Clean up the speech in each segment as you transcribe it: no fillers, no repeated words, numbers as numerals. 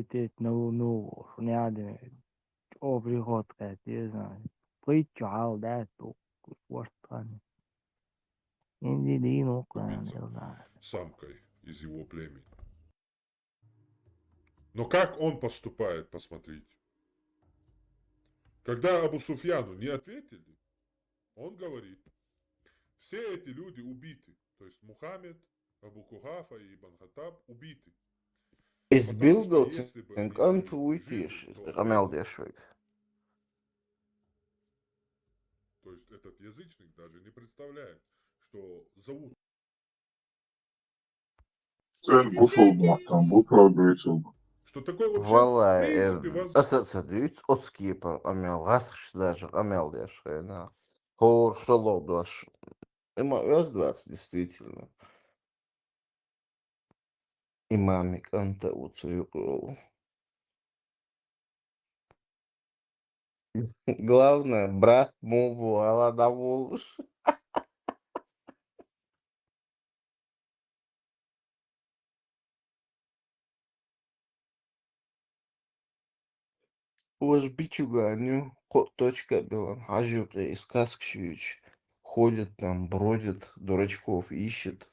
полететь на Луну, надо приход, я знаю. Причал, да, тут, вот там. Иди, ну, убиться я знаю. самкой из его племени. Но как он поступает, посмотрите. Когда Абу Суфьяну не ответили, он говорит, все эти люди убиты. То есть Мухаммед, Абу Кухафа и Ибн Хаттаб убиты. Es Потому что bildos если бы en они kantu были живы, uitiš, то rameldiešvik. то есть этот язычник даже не представляет, что зовут. Sen bu olmaktan, bu progression. Что такое вообще в Valla, принципе возможно. asatsadıyız, otskipar, amel, gasış даже, rameldiešvik, Хор шалодаш. Раз-двадцать, действительно. Имамик Антауцию. Главное, брат Муву, Аладавулуш. Уж бичуганю, точка была, ажука и сказкщич. Ходит там, бродит, дурачков ищет.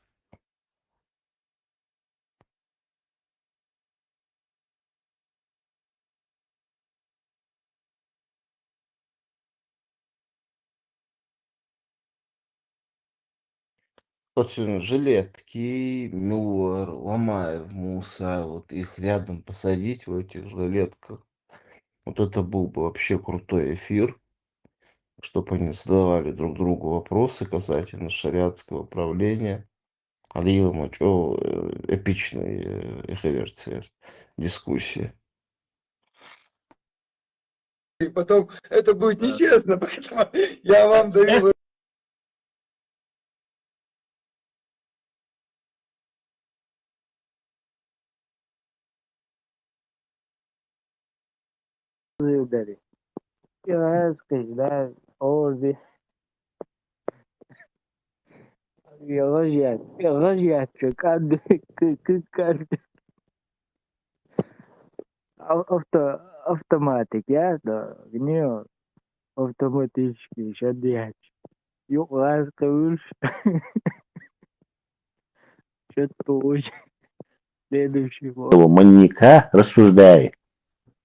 Собственно, жилетки, Мюллер, Ломаев, Муса, вот их рядом посадить в этих жилетках. Вот это был бы вообще крутой эфир, чтобы они задавали друг другу вопросы касательно шариатского правления. Алила Мачо, эпичная их версия дискуссии. И потом это будет нечестно, поэтому я вам даю... Udarí. Es que da ordi. Rajat, kad автоматик, я, да, гнев автоматически шадять. Yok az kavur, что-то очень следующий год. Маньяка рассуждает.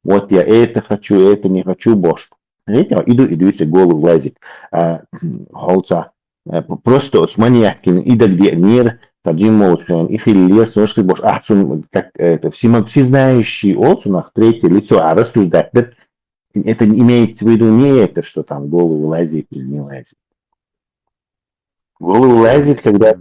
Вот я это хочу, это не хочу, бош. Знаете, иду, голову влазит. Холца. Просто с маньякин, ида где мир, таджим молчан, их или слышали, бош, как это, всезнающий олцунах, третье лицо, а рассуждать. Это имеется в виду не это, что там голову лазит или не лазит. Голову лазит, когда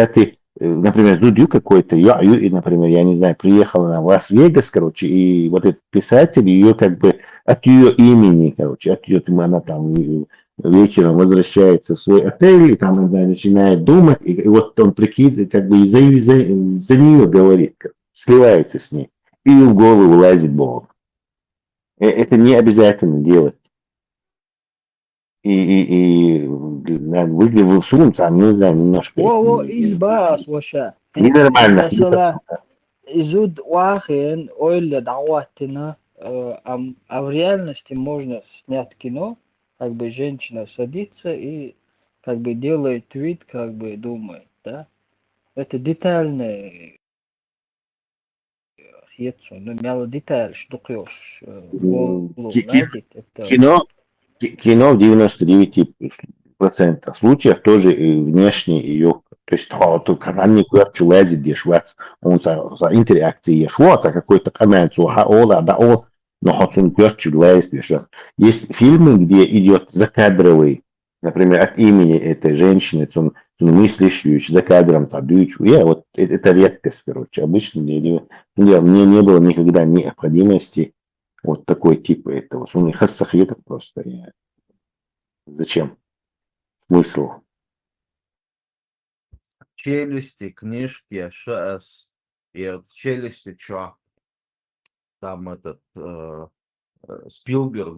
ты, например, зудю какой-то, например, я не знаю, приехала на Лас-Вегас, короче, и вот этот писатель, ее как бы от ее имени, короче, от ее, она там вечером возвращается в свой отель, и там она начинает думать, и вот он прикидывает, как бы за нее говорит, сливается с ней, и в голову лазит Бог. Это не обязательно делать. И выглядел в сумку, а не знаю, немножко. Во, избас, воша. Ненормально. Mesela изуд Уахен, Ойля Дауатина, а в реальности можно снять кино, как бы женщина садится и как бы делает вид, как бы думает, да? Это детальное ну, мало деталь, что клёшь в голову лазит, это... Кино в 99% случаев тоже внешне ее, то есть то казан никуда лазит, дешвац, он за интеракции швац, а какой-то коммент, но хоть перчу лазит, есть фильмы, где идет закадровый, например, от имени этой женщины, он мыслящую за кадром табючу. Вот это редкость, короче, обычно не было никогда необходимости вот такой тип этого. Он их хассахетов просто. Зачем? Смысл? Челюсти, книжки, ШС. И от челюсти чё? Там этот Спилберг,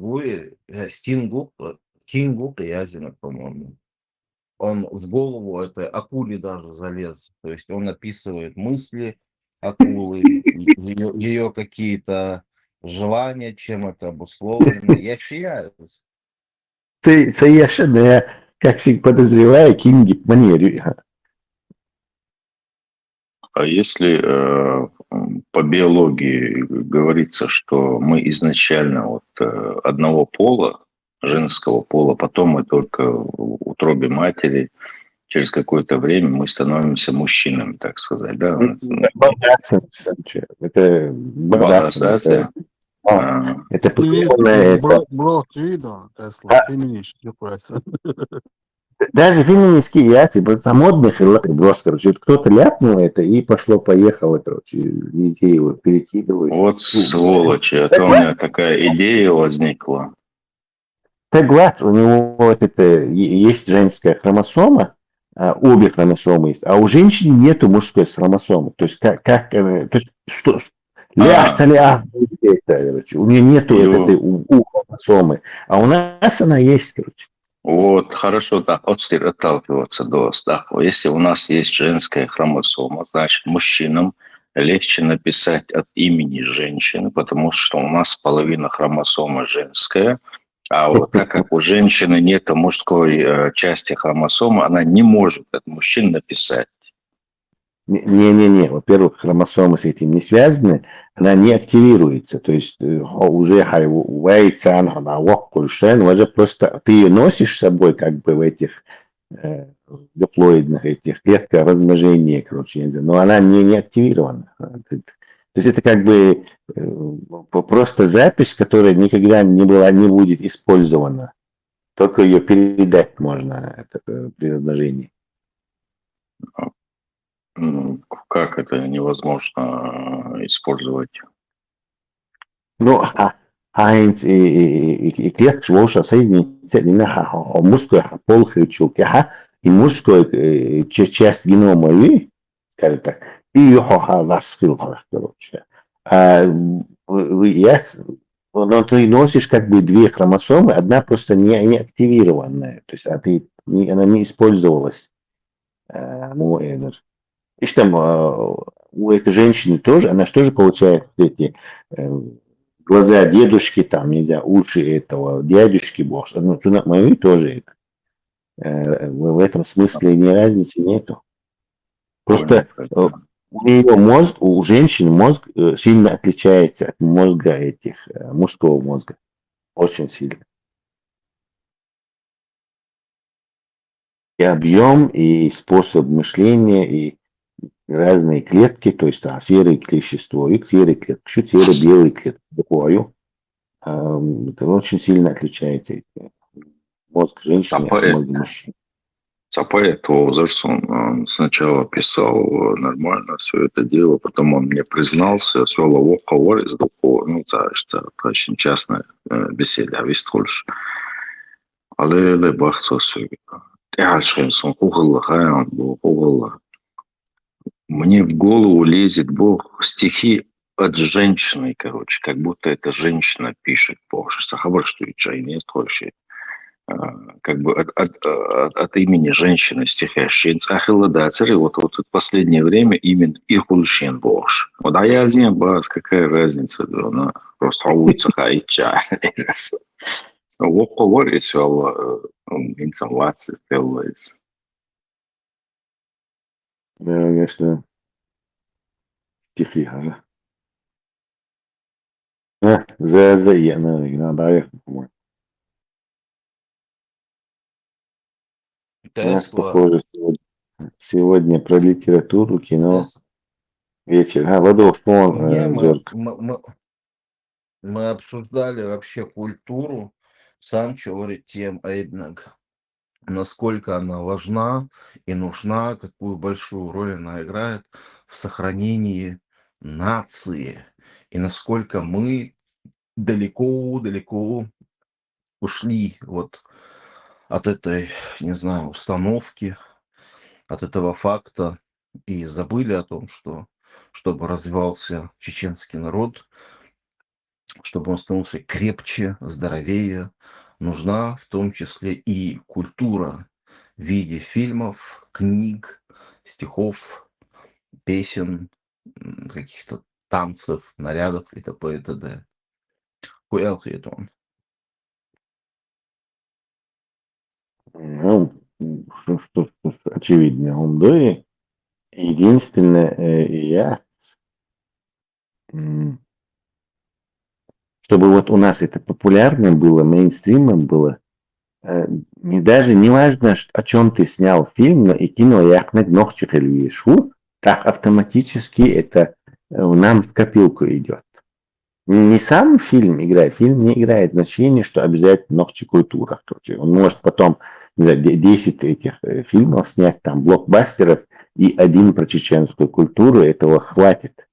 Кингу, Язина, по-моему. Он в голову этой акуле даже залез. То есть он описывает мысли, акулы, ее какие-то желания, чем это обусловлено. Я чияюсь. Це я ще не, как всегда подозреваю, кинги манерю. А если по биологии говорится, что мы изначально одного пола, женского пола, потом мы только в утробе матери, через какое-то время мы становимся мужчинами, так сказать, да? Это бардачно. Балдасация. Это Feminist, прикольно. Это... bro, да, Tesla, feminist, depressed. Даже феминистские яйца, просто модных брос, короче, кто-то ляпнул это и пошло-поехало, короче, везде его перекидывают. Вот сволочи, а то у меня такая идея возникла. Теглат, у него вот это, есть женская хромосома, обе хромосомы есть, а у женщин нету мужской хромосомы. То есть, то есть ляца это, короче, у нее нету этой у хромосомы, а у нас она есть, короче. Вот, хорошо так, отталкиваться до Стахова. Если у нас есть женская хромосома, значит, мужчинам легче написать от имени женщины, потому что у нас половина хромосомы женская, а вот так как у женщины нет мужской части хромосомы, она не может от мужчин написать. Не-не-не, во-первых, хромосомы с этим не связаны, она не активируется, то есть уже уже просто ты ее носишь с собой как бы в этих диплоидных этих клетках размножения, короче, не знаю, но она не активирована. То есть это как бы просто запись, которая никогда не будет использована, только ее передать можно это, при размножении. Как это невозможно использовать? Ну, и клетка швоша соединится мужскую полхичу и мужскую часть генома и, скажем так, и ее раскрыл, короче. Но ты носишь как бы две хромосомы, одна просто не активированная, то есть она не использовалась. И что там у этой женщины тоже, она же тоже получает эти глаза дедушки, там, не знаю, уши этого дядюшки, бог, ну, мои тоже в этом смысле ни разницы нету. Просто у нее мозг, у женщин мозг сильно отличается от мозга этих, мужского мозга. Очень сильно. И объем, и способ мышления, и разные клетки, то есть серые клетчатые, серые клетки, серо-белые клетки. Такое. Это очень сильно отличается мозг женщины от мозга мужчин. Сапаев Возерс, он сначала писал нормально все это дело, потом он мне признался, слово «воховор» из духу, ну, это очень частная беседа, вистхольш. Але бахца сюда. Тяжкинсон, угла. Мне в голову лезет Бог стихи от женщины, короче, как будто это женщина пишет. Бог, что и чай не больше. Как бы от имени женщины стихящей. Вот в последнее время именно Ихульшин Бож. Вот а я знаю, бас, какая разница, да, она просто улица хайча. Вот говорит, что информация делается. Да, конечно, стихи, ага. Я надо, по-моему. Тесла. Похоже, сегодня про литературу, кино, вечер. Ладов, Мы обсуждали вообще культуру. Санчо говорит тем Эйднаг, насколько она важна и нужна, какую большую роль она играет в сохранении нации, и насколько мы далеко ушли вот от этой, не знаю, установки, от этого факта и забыли о том, что чтобы развивался чеченский народ, чтобы он становился крепче, здоровее, нужна в том числе и культура в виде фильмов, книг, стихов, песен каких-то танцев, нарядов и т.п. и т.д. Хуял он. Ну, что очевидно, он да. Единственное, м, чтобы вот у нас это популярным было, мейнстримом было, не даже не важно, о чем ты снял фильм, но и кино яхнет ногчик или шу, так автоматически это нам в копилку идет. Не сам фильм не играет значения, что обязательно ногчи культура. Он может потом, не знаю, 10 этих фильмов снять, там, блокбастеров, и один про чеченскую культуру, этого хватит.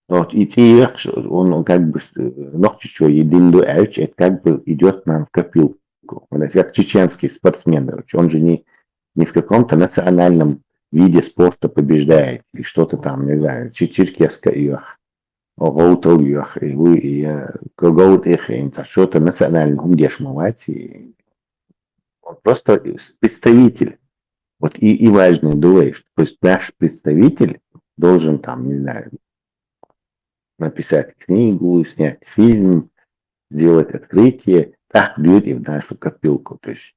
Вот, и те, он как бы, ногчи, что единду эльч, это как бы идет нам в копилку. Вот, как чеченский спортсмен, короче, он же не в каком-то национальном виде спорта побеждает, или что-то там, не знаю, черкесское Гоутовьях, и Гоут их, и что-то национальное, умдешмовать, и он просто представитель. Вот и важно, думаешь, то есть наш представитель должен там, не знаю, написать книгу, снять фильм, сделать открытие, так бьет и в нашу копилку. То есть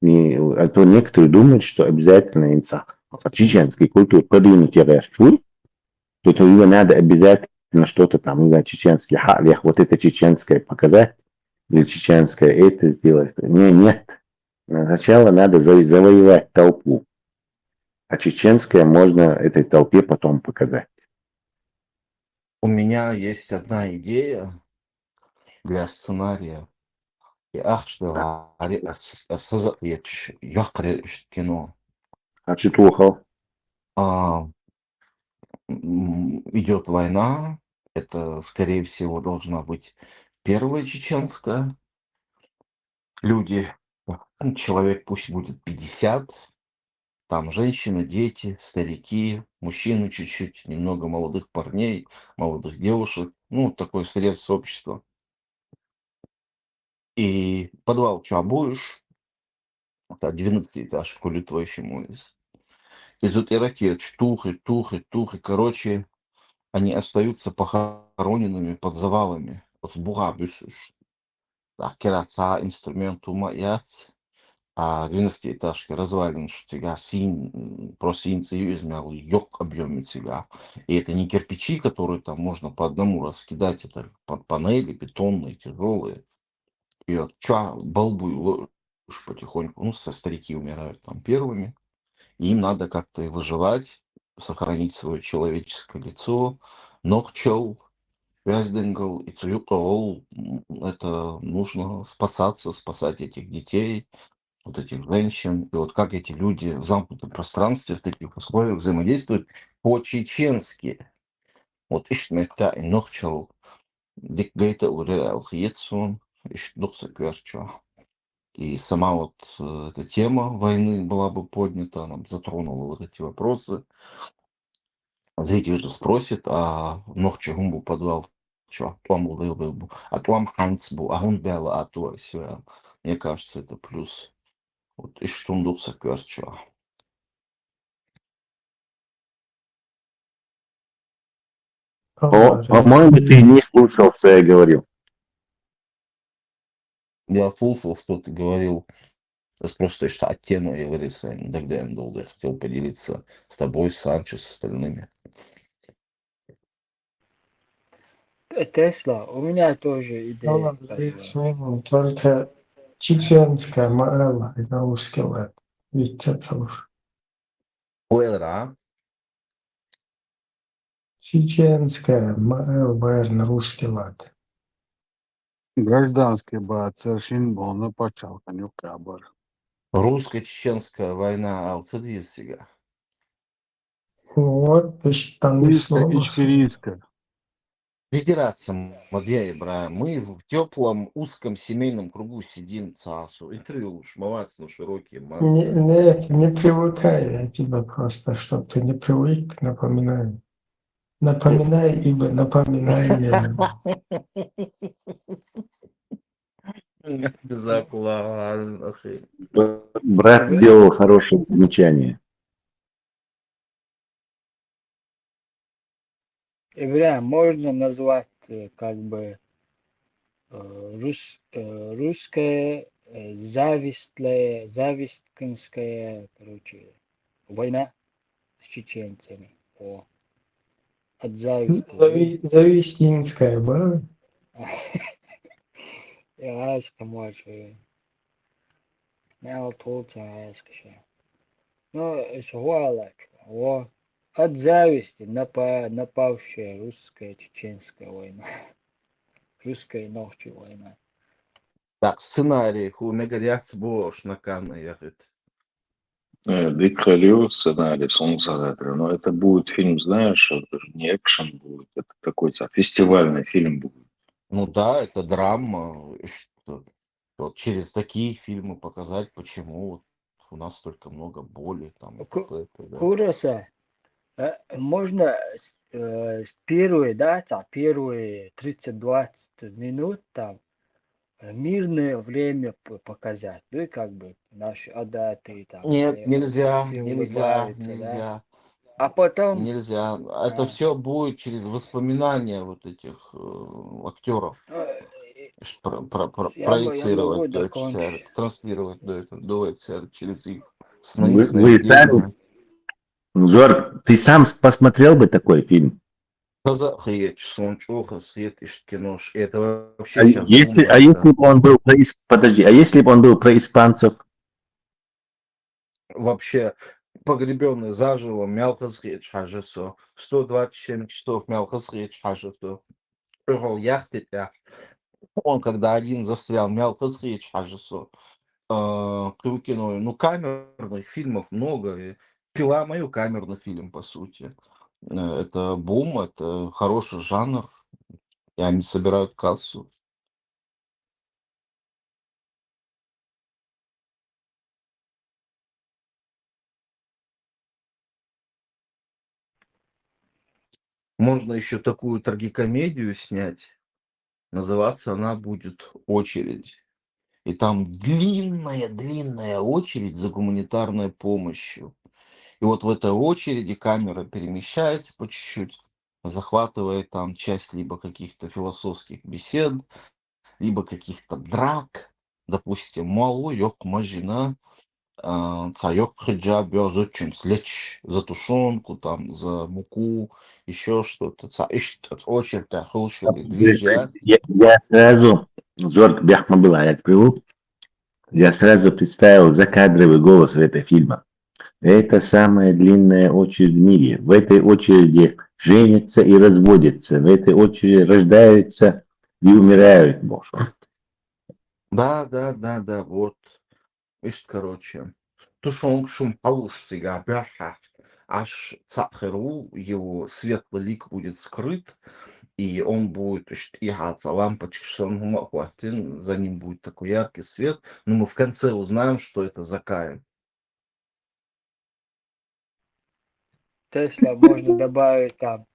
а то некоторые думают, что обязательно инца чеченской культуры продвинуть то это его надо обязательно что-то там, не знаю, чеченский халях, вот это чеченское показать, или чеченское это сделать. Нет. Сначала надо завоевать толпу, а чеченское можно этой толпе потом показать. У меня есть одна идея для сценария. Я что создать якорь кино. А Читухов? Идет война. Это, скорее всего, должна быть первая чеченская. Люди, человек пусть будет 50. Там женщины, дети, старики, мужчины чуть-чуть, немного молодых парней, молодых девушек. Ну, такой срез общества. И подвал чабуешь, 12 этаж, коли твой муис. И тут и ракет, тухи. Короче, они остаются похороненными под завалами. Вот буга бюсуш. Так, кераца инструменту маяц. А 12-этажки развалин, что тебя просинцы измял, йог объеме тебя. И это не кирпичи, которые там можно по одному раскидать, это панели бетонные, тяжелые. И вот балбуй потихоньку, ну, старики умирают там первыми. И им надо как-то выживать, сохранить свое человеческое лицо. Нохчел, Вязденгл и Цлюкол, это нужно спасать этих детей, вот этих женщин. И вот как эти люди в замкнутом пространстве, в таких условиях взаимодействуют по-чеченски. Вот Ишмета и Нохчел, Дикгейта Урел Хьетсон, Ишдухса Кверчо. И сама вот эта тема войны была бы поднята, она бы затронула вот эти вопросы. Зритель же спросит, а Нохчегумбу подвал, что, Туам был, а Туам Хансбу, а он бел, а то все. Мне кажется, это плюс. Вот и штундукса кверчо. По-моему, ты не слушал, что я говорил. Я слушал, что ты говорил. Это просто что от темы говорится. Тогда я долго хотел поделиться с тобой, с Санчо, с остальными. Тесла, у меня тоже идея. Он говорит, только чеченская морала на русский лад. Ведь это уж Уэлра. чеченская морала на русский лад. Гражданский бат совершен был на почалка нюкабар. Русско-чеченская война Алцидис сега. Вот, ты ж там не слово. Ичкерийская. Федерация Мадья Ибраим. Мы в теплом, узком семейном кругу сидим цасу. И ты уж молодцы, широкие массы. Не привыкай, я тебя просто, чтобы ты не привык, напоминаю. Напоминай, ибо напоминание. Закладно. Брат сделал хорошее замечание. Ибрahim, можно назвать как бы русская зависткинская, короче, война с чеченцами. От зависти, да? Завистинская, да? Я может, я полтора скажу. Ну, схвала, от зависти напавшая русская чеченская война. Русская ночью война. Так, сценарий, Хумегарят Бош на Канна ехать. Дикалю сценарий, Солнцезавтра. Но это будет фильм, знаешь, это же не экшен будет, это такой фестивальный фильм будет. Ну да, это драма. И что? Вот через такие фильмы показать, почему вот у нас столько много боли там и т.п. и т.д. Кураса, можно первые, да, первые 30-20 минут там мирное время показать, ну и как бы наши адаты там Нет, нельзя, все нельзя, улыбаются, да, нельзя, а потом нельзя. Это а, все будет через воспоминания вот этих актеров. э, я могу Проецировать дочь, докончить. транслировать до через их сны, Вы сами, сновидения. Зорг, ты сам посмотрел бы такой фильм? Казахи, Чесончуха, Свет и Кинош. Это А вообще сейчас бум, если это бы он был про подожди, а если бы он был про испанцев? вообще погребенный заживо, Мелхазрич Хажесо. 127 часов Мелхазрич Хажесо. Пырол яхты, он когда один застрял, Мелхазрич Хажесо. Крукиной, ну, камерных фильмов много. И «Пила» мою камерный фильм, по сути. Это бум, это хороший жанр, и они собирают кассу. Можно еще такую трагикомедию снять. Называться она будет «Очередь». И там длинная очередь за гуманитарной помощью. И вот в этой очереди камера перемещается по чуть-чуть, захватывает там часть либо каких-то философских бесед, либо каких-то драк. Допустим, мало yok мажина, царек хиджаб очень слечь за тушенку, там, за муку, еще что-то. Очень хорошо движет. Я сразу, Зорг Бяхма была, я привык, я сразу представил закадровый голос в этой фильме. Это самая длинная очередь в мире. В этой очереди женятся и разводятся. В этой очереди рождаются и умирают, может. Да, вот. Видишь, короче. Тушонг шум получится, бяха. Аж цахару, его светлый лик будет скрыт, и он будет, значит, ягаться, лампочка, что он хватит, за ним будет такой яркий свет, но мы в конце узнаем, что это Закаин. Тесла можно добавить там,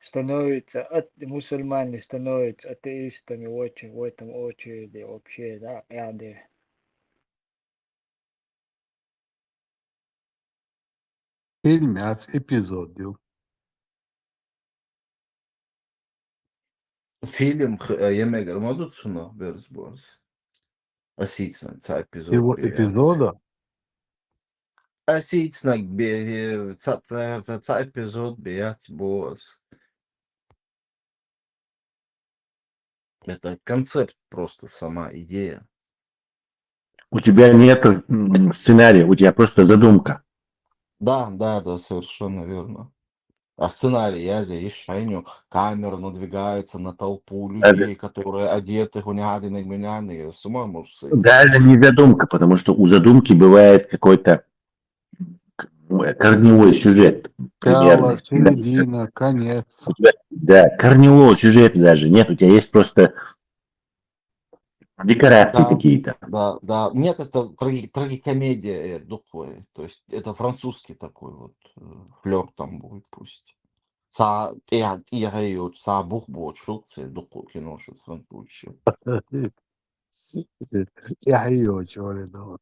становится, мусульмане становятся атеистами очень в этом очереди вообще, да, ряды. Фильм эпизодів. Фильм Емегер Модуцуно Берсборс. Асицна, ца эпизод Його берец. епізода Асицна ца эпизод берец бос. Это концепт просто, сама идея. У тебя нет сценария, у тебя просто задумка. Да, совершенно верно. А сценарий я здесь шайню, камера надвигается на толпу Даже, людей, которые одеты гуняды на с ума можешь сойти. даже не задумка, потому что у задумки бывает какой-то корневой сюжет начало, примерный. Да, середина, конец. да, корневого сюжета даже нет, у тебя есть просто декорации Да, какие-то. да. Нет, это трагикомедия духовая. То есть это французский такой вот флер там будет пусть. Са бухбот шутцы духу кино шут французский. Я чого не дав.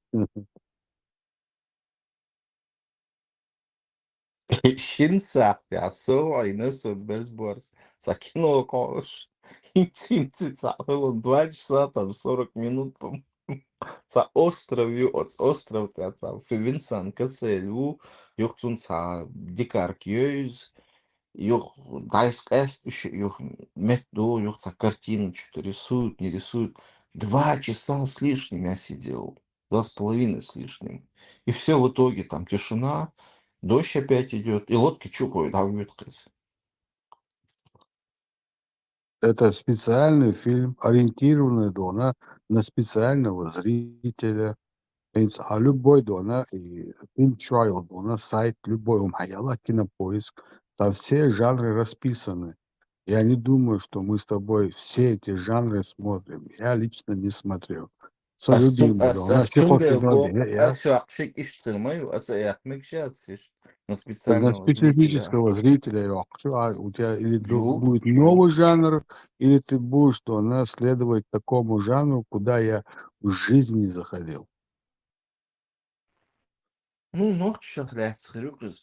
20 ساعة سوى ينسوا Берсборс. Закинул кош. Интимцы было 2 часа, там 40 минут, по-моему. За остров, остров, там, Винсан, Касселю, Юхтунца, Дикаркьюз, Юх, Дайс Эст, Юх, Метду, Юхта картину что-то рисуют, не рисуют. 2 часа с лишним я сидел, 2,5 с лишним. И все в итоге там тишина, дождь опять идет, и лодки чукают, а выткать. Это специальный фильм, ориентированный на специального зрителя. А любой и фильм Trial, сайт любой, Кинопоиск, там все жанры расписаны. Я не думаю, что мы с тобой все эти жанры смотрим. Я лично не смотрел. Любимый, все хочет Акшик иштырмаю, яхмик шатсиш на для специального зрителя. специфического зрителя, у тебя или Юк, будет новый жанр, или ты будешь следовать такому жанру, куда я в жизни не заходил. Ну, ночь сейчас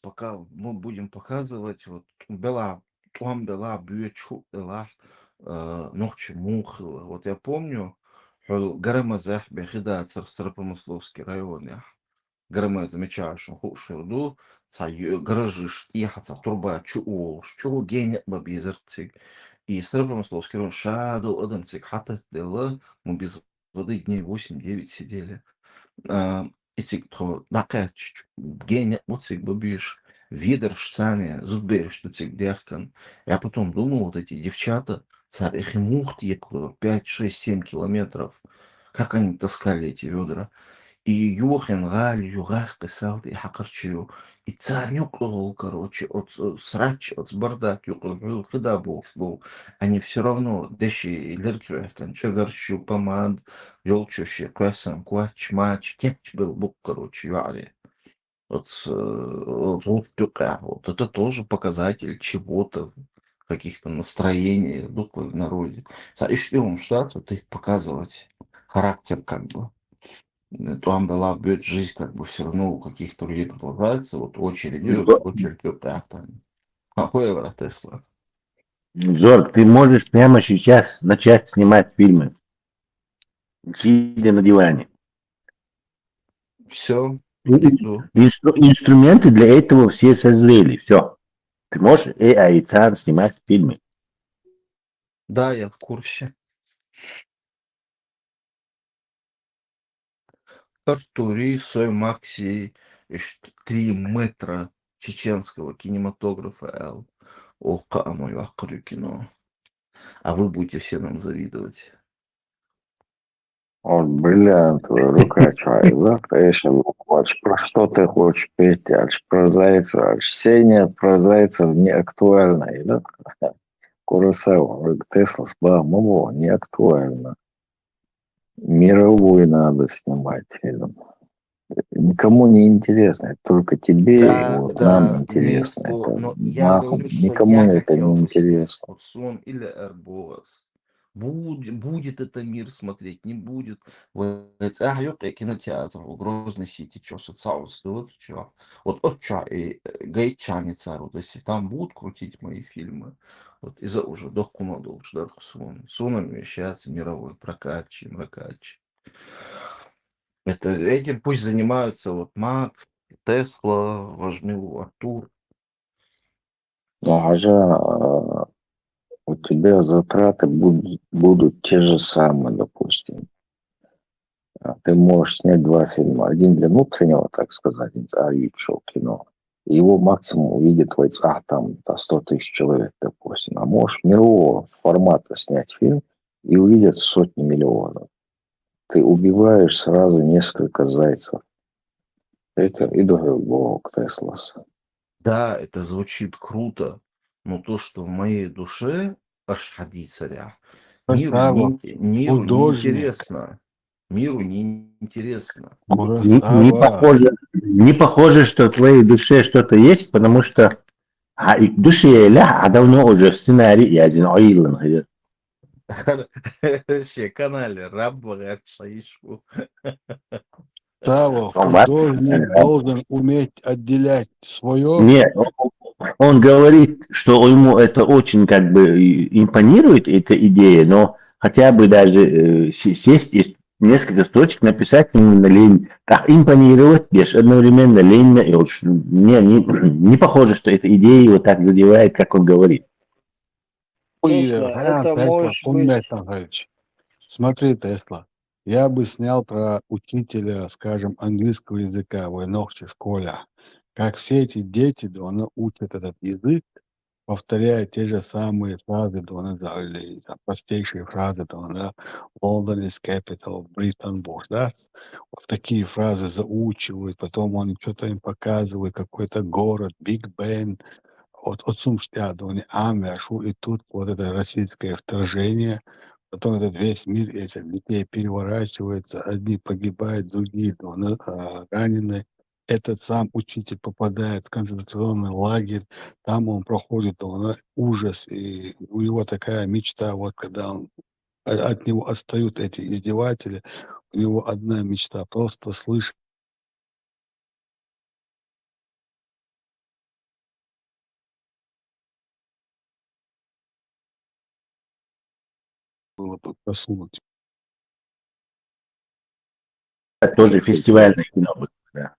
пока мы будем показывать, вот, была бьючу, была, ночь мухла. Вот я помню, Гарамазах, Бехида, Старопромысловский район, я. Гараме замечаю, что хушерду, гаражи, ехаться, труба, чего геня бабизерцик. И Старопромысловский район, шаду, адамцик, хата, дела, мы без воды дней 8-9 сидели. Эти кто накач гене муцик бабиш видер штане зубе что цик деркан. Я потом думал, вот эти девчата, царь их и мухт екло 5, 6, 7 километров. Как они таскали эти ведра? И Йохен Галь, Югас писал, и Хакарчу. И царь юкол, короче, от срач, от бардак юкол, когда был. Они все равно, деши, леркюэкан, чагарчу, помад, ёлчуще, квасам, квач, мач, кетч был, короче, юали. Вот вот это тоже показатель чего-то, каких-то настроений, духов в народе. И что штат, вот их показывать, характер как бы. Там была бьет жизнь, как бы все равно у каких-то людей продолжается, вот очередь идет, так там. Ахуево, Тесла. Зорг, ты можешь прямо сейчас начать снимать фильмы, сидя на диване. Все, И- иду. Инструменты для этого все созрели, все. Ты можешь AI снимать фильмы. Да, я в курсе. Артури, Сой Макси, 3 метра чеченского кинематографа, Эл. Ох, мой ахрю кино. А вы будете все нам завидовать. Он бриллиантовая рука человека. Конечно, хочешь, про что ты хочешь петь? Аж про зайца, аж Сеня про зайцев не актуально. Да? Куросава, Тесла, мало, не актуально. Мировой надо снимать фильм. Никому не интересно, это только тебе и вот нам Да, не интересно. спор. Это Но я нахуй, говорю, что никому я это хотел не бы снять интересно. вот Сон или Эрбос. Будет это мир смотреть, не будет. Вот кинотеатр в Грозной Сити, что социалский, вот что. Вот отча и гайчане цару, то есть там будут крутить мои фильмы. Вот из-за уже дохуна должен Сон. Сонами сейчас мировой прокатчи, мракатчи. Этим пусть занимаются вот Макс, Тесла, возьму Артур. А же у тебя затраты будут те же самые, допустим. Ты можешь снять 2 фильма. Один для внутреннего, так сказать, кино. И его максимум увидит в войцах там 100 тысяч человек, допустим. А можешь мирового формата снять фильм и увидят сотни миллионов. Ты убиваешь сразу несколько зайцев. Это и бог Теслас. Да, это звучит круто, но то, что в моей душе Ашхади царя, Красава, миру не художник, интересно. Миру не интересно. Куросава. Не похоже, что в твоей душе что-то есть, потому что и в душе ля, давно уже сценарий и один оилан. Ще канале раб шаишу. Сава, Он вообще, художник должен уметь отделять свое. нет, он говорит, что ему это очень как бы импонирует, эта идея, но хотя бы даже сесть и несколько строчек написать именно лень. Так импонировать, бишь одновременно лень, и вот не похоже, что эта идея его так задевает, как он говорит. Тесла, это может быть... Товарищ. Смотри, Тесла, я бы снял про учителя, скажем, английского языка в Энохче школе. Как все эти дети, да, они учат этот язык, повторяя те же самые фразы, да, или там, простейшие фразы, да, London is capital, Britain was, да, вот такие фразы заучивают, потом он что-то им показывает, какой-то город, Биг Бен, от Сумштяда, они Амяшу, и тут вот это российское вторжение, потом этот весь мир этих детей переворачивается, одни погибают, другие ранены. Этот сам учитель попадает в концентрационный лагерь, там он проходит ужас, и у него такая мечта, вот когда он, от него отстают эти издеватели, у него одна мечта, просто слышать было бы просунуть. Это тоже фестивальное кино будет, да.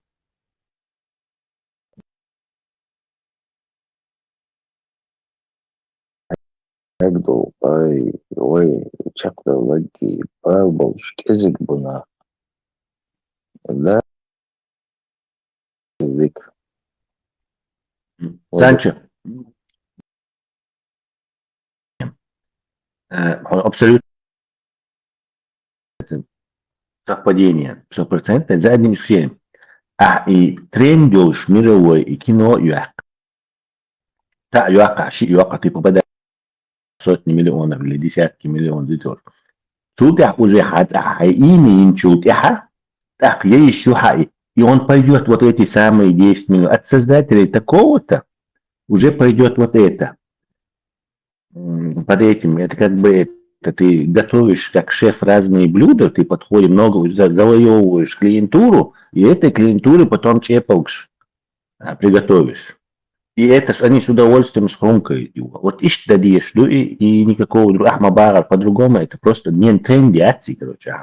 Эгдул, ой, чакта лаги, балболш, кезик буна. Да, язык. Санчо, абсолютно совпадение, 100%, за одним исключением. И тренд делаешь мировой, и кино юак. Да, юака, ты попадаешь в сотни миллионов или десятки миллионов зрителей. Тут я уже имя инчут, так, я ищу хай. И он пойдет вот эти самые 10 миллионов. От создателей такого-то уже пойдет вот это. Под этим, это как бы это ты готовишь как шеф разные блюда, ты подходишь много, завоевываешь клиентуру, и этой клиентуры потом чепалкш приготовишь. И это они с удовольствием схрумкают его. Вот ищ дадишь, ну и никакого другого. Ахмабара по-другому, это просто не трендиации, короче.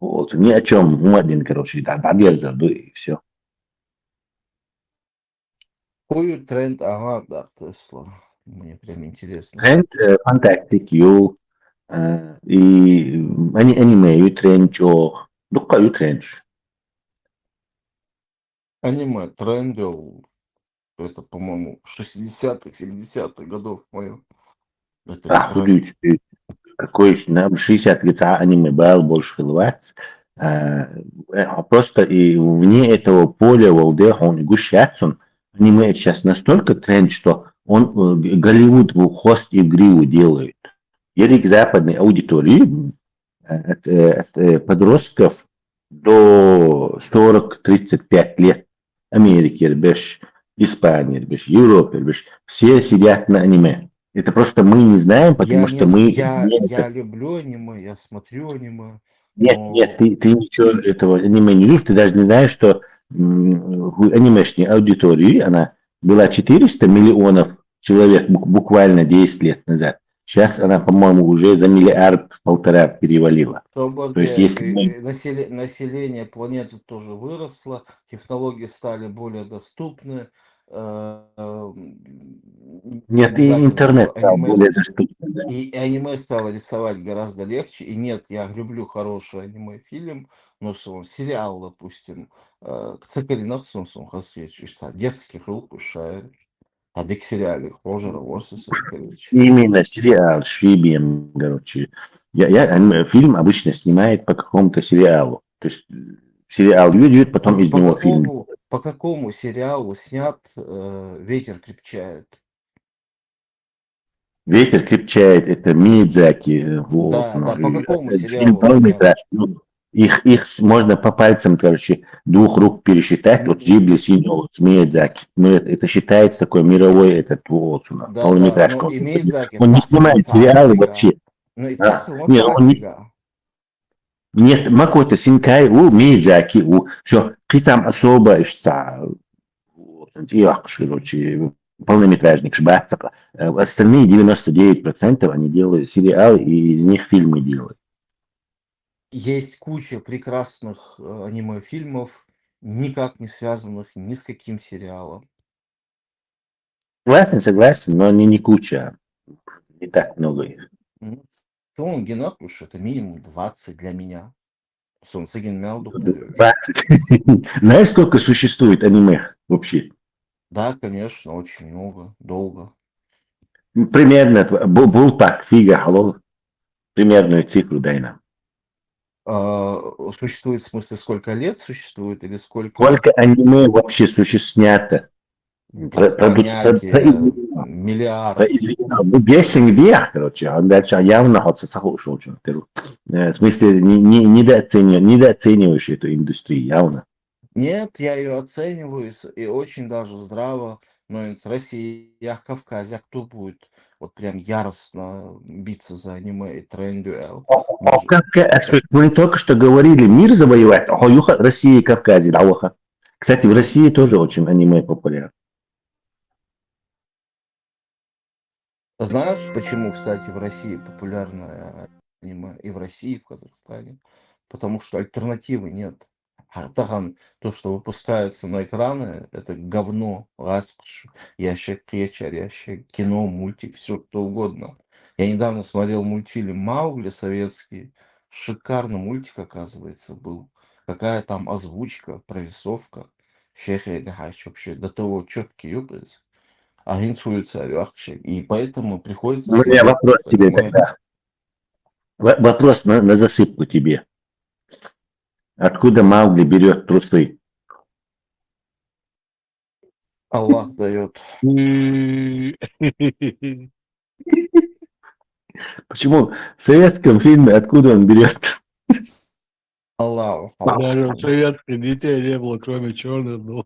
Вот, ни о чем, один, короче, да, одежда, ну и все. Какой тренд, ага, да, Тесла. Мне прям интересно. Тренд фантастик, ю, и аниме, ю тренд, дука ю тренд. Аниме трендил, это, по-моему, 60-х, 70-х годов мое. Это не тренд. Худой, какой на 60 лица аниме был больше хилвац. Просто и вне этого поля Волдеха он и гущаться. Аниме сейчас настолько тренд, что он Голливуд в хвост и в гриву делает. Или к западной аудитории от подростков до 40-35 лет. Америки, ребеш, Испании, ребеш, Европе, ребеш, все сидят на аниме. Это просто мы не знаем, потому что мы... Я люблю аниме, я смотрю аниме. Нет, ты ничего этого аниме не любишь, ты даже не знаешь, что в анимешной аудитории она была 400 миллионов человек буквально 10 лет назад. Сейчас она, по-моему, уже за 1,5 миллиарда перевалила. То есть, если население планеты тоже выросло, технологии стали более доступны. Нет, и интернет стал более доступен. Да. И аниме стало рисовать гораздо легче. И нет, я люблю хороший аниме-фильм, но сериал, допустим, «Цикаринах Сумсум Хасвечишься», детских рук ушает. А дик сериале Хожера Ворсуса, короче. Именно сериал Швибием, короче. Фильм обычно снимает по какому-то сериалу. То есть сериал идет, потом из него фильм. По какому сериалу снят «Ветер крепчает»? «Ветер крепчает» — это Миядзаки. Вот, да, по какому сериалу снят? Их можно по пальцам, короче, 2 рук пересчитать. Вот Джибли, Синьо, Миядзаки. Это считается такой мировой этот полнометражка. Он не снимает сериалы вообще. Ну, Нет, макота синкай, мейзаки, все, ты там особо, что, короче, полнометражник, шбацака. Остальные 99% они делают сериалы, и из них фильмы делают. Есть куча прекрасных аниме-фильмов, никак не связанных ни с каким сериалом. Согласен, но они не куча, не так много их. Ну, в целом, Геннадьевич, это минимум 20 для меня. Солнцеген Мялду Кулевич. 20. Знаешь, сколько существует аниме вообще? Да, конечно, очень много, долго. Примерно, был так, фига, халол, примерную цифру дай нам. Существует, в смысле, сколько лет существует или сколько... Сколько аниме вообще снято? Без понятия, миллиард. Без где, короче, он дальше явно ушел. В смысле, недооцениваешь эту индустрию, явно. Нет, я ее оцениваю и очень даже здраво, но ведь Россия, Кавказе, а кто будет вот прям яростно биться за аниме и тренд-дуэл? Мы только что говорили, мир завоевать, Россия и Кавказе, да, кстати, в России тоже очень аниме популярно. Знаешь, почему, кстати, в России популярное аниме и в России, и в Казахстане? Потому что альтернативы нет. То, что выпускается на экраны, это говно, ласкш, ящик кречер, ящик кино, мультик, все что угодно. Я недавно смотрел мультфильм «Маугли» советский. Шикарный мультик, оказывается, был. Какая там озвучка, прорисовка. Вообще до того четкий юбец. Агентуется вообще. И поэтому приходится У меня смотреть вопрос тебе аниме. тогда. Вопрос на засыпку тебе. Откуда Маугли берет трусы? Аллах дает. Почему в советском фильме откуда он берет? Аллах. Даже в советской детей не было, кроме черных.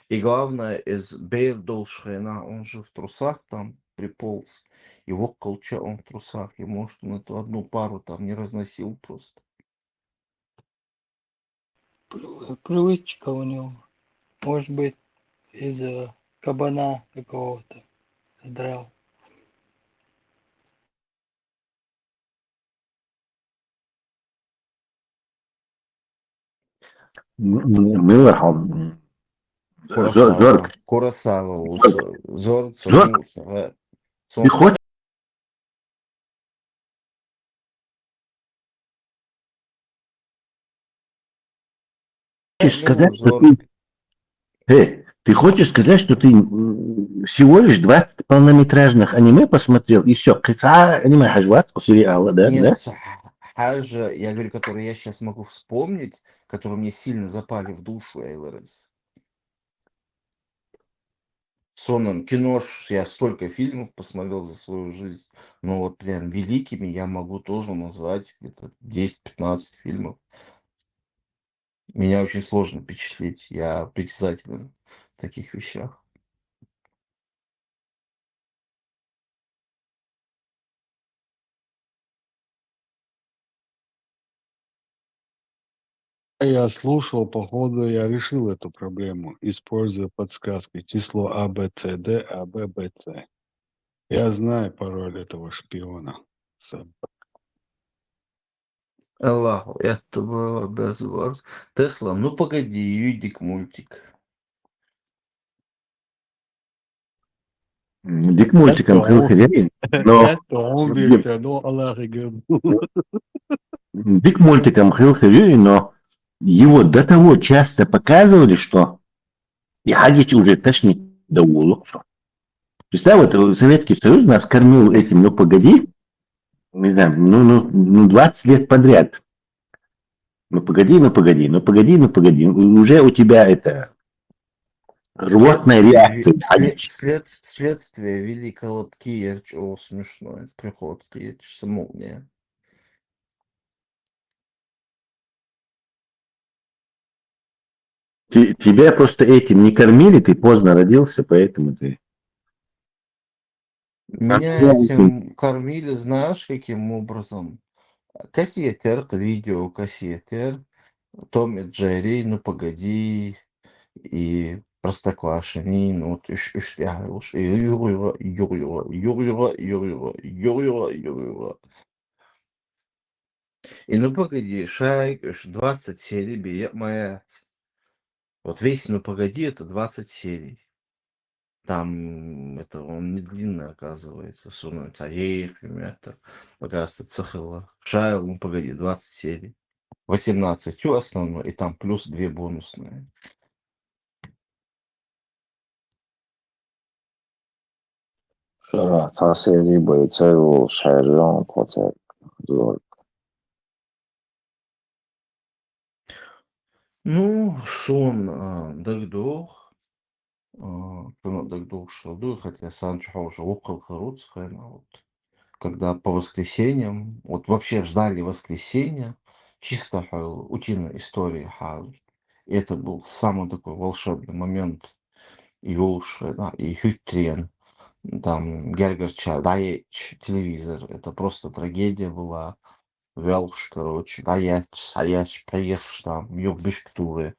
И главное, из Бейрдолшрена, он же в трусах там приполз. Его колча, он в трусах. И может он эту одну пару там не разносил просто. Привычка у него. Может быть, из-за кабана какого-то драл. Мыло, Зорг, Куросава, Зорг, Зорг, ты хочешь сказать, что ты хочешь сказать, что ты всего лишь 20 полнометражных аниме посмотрел, и все, аниме хажват, сериала, да? Нет, Хаджа, я говорю, которые я сейчас могу вспомнить, которые мне сильно запали в душу, Эйлорес. Сонан, кино, я столько фильмов посмотрел за свою жизнь, но вот прям великими я могу тоже назвать где-то 10-15 фильмов. Меня очень сложно впечатлить, я притязателен в таких вещах. Я слушал, походу, я решил эту проблему, используя подсказки. Число АБЦД, АББЦ. Я знаю пароль этого шпиона. Аллаху, это было без вас. Тесла, ну погоди, Юдик мультик. Дик мультиком Хелхерин, но Это он Виктор, но Аллах и говорит. Дик мультиком Хелхерин, но его до того часто показывали, что я уже тошнит до улыбки. Представь, вот Советский Союз нас кормил этим, ну погоди, не знаю, 20 лет подряд. Ну погоди. Уже у тебя это рвотная реакция. Следствие вели колобки, о, смешно, это приход, я саму мне. Тебя просто этим не кормили, ты поздно родился, поэтому ты... Меня этим кормили, знаешь, каким образом? Кассетер, видеокассетер, Том и Джерри, ну погоди, и Простоквашино, ну вот я уж Юрьева. И ну погоди, Шарик, 20 серий, моя. Вот весь «Ну погоди» — это 20 серий. Там это он не длинный, оказывается. Суну царейками это, оказывается, цехила. Шайл, ну погоди, 20 серий. 18 основной, и там плюс 2 бонусные. Tavsiye boyunca şehirden kotak zor. Ну, сон дагдох. Кино дагдох шаду, хотя сам чего уже около вот. Когда по воскресеньям, вот вообще ждали воскресенья, чисто утиная история хал. И это был самый такой волшебный момент. И Юлша, да, и Хютрен, там Гергерча, телевизор. Это просто трагедия была. Велш, короче, приехал там, юг бишктуры.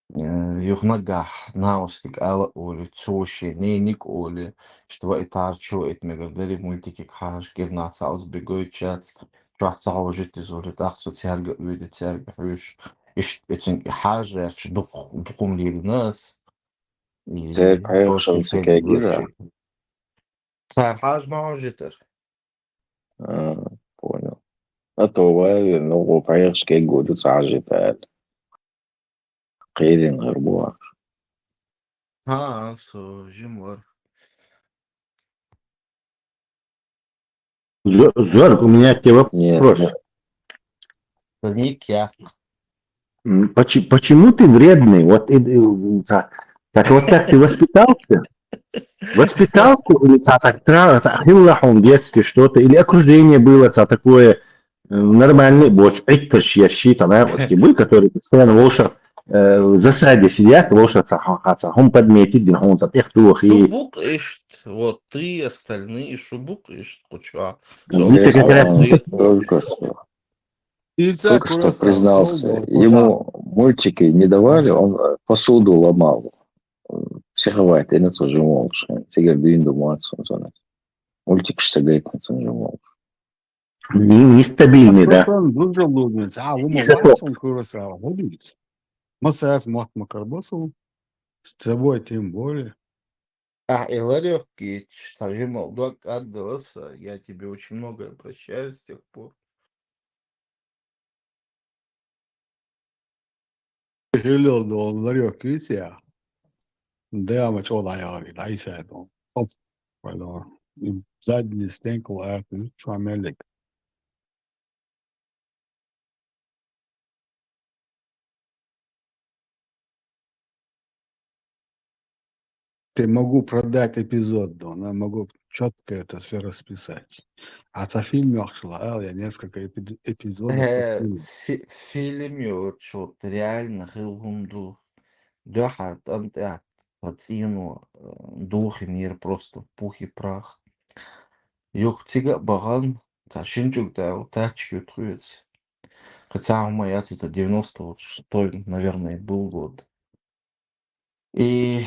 Юг нагах, наустик, ала оли, цоши, нейник оли, что этаж, что это мегадери мультики кхаш, гивнас ausбегой чац, шварцау жити золит, ах, социальга уйди, церга хвиш. Этим حاجة دخوم للناس Це после приїхав таке фильма гіра. вообще. صار حاج معه جتر. Понял. А то ну, приїхав таке году сажет. Қийлин ғырбуа. Все, жимор. Зорг, у меня к тебе Нет, вопрос. Ник я. Почему ты вредный? Вот так вот так ты воспитался? Воспитался или хиллахом в детстве что-то, или окружение было такое нормальный боч, экташ ящи, вот стебы, которые постоянно волшеб в засаде сидят, волшеб хом подметит, дин хом татехтух и Шубук ишт. Вот ты, остальные шубук ишт. Куча. не как раз он Ты. только что признался, ему мультики не давали, он посуду ломал. Психовать, я тоже молча. Теперь двинду мацу, мультик что говорит, на тоже молча. нестабильный, да. Aslında Burcu Ludwig, И Aluma зато Watson Kurosawa, Ludwig. Масас Махма Карбасову, с тобой тем более. И Ларёвкич, также Молдок отдался. Я тебе очень многое прощаю с тех пор. Hello, don Lario Kisia. Да, мы что лаяли, да, и сядом. Оп, пардон. Задний стенкл, а ты шамелик. Ты могу продать эпизод, да, я могу четко это все расписать. А за фильм я несколько эпизодов. Фильм вот реально хилгунду. Дёхар, там пацину, дух и мир просто в пух и прах. Юх тига баган, шинчук да, тачки утруется. Хотя у моя это 96-й, наверное, был год. И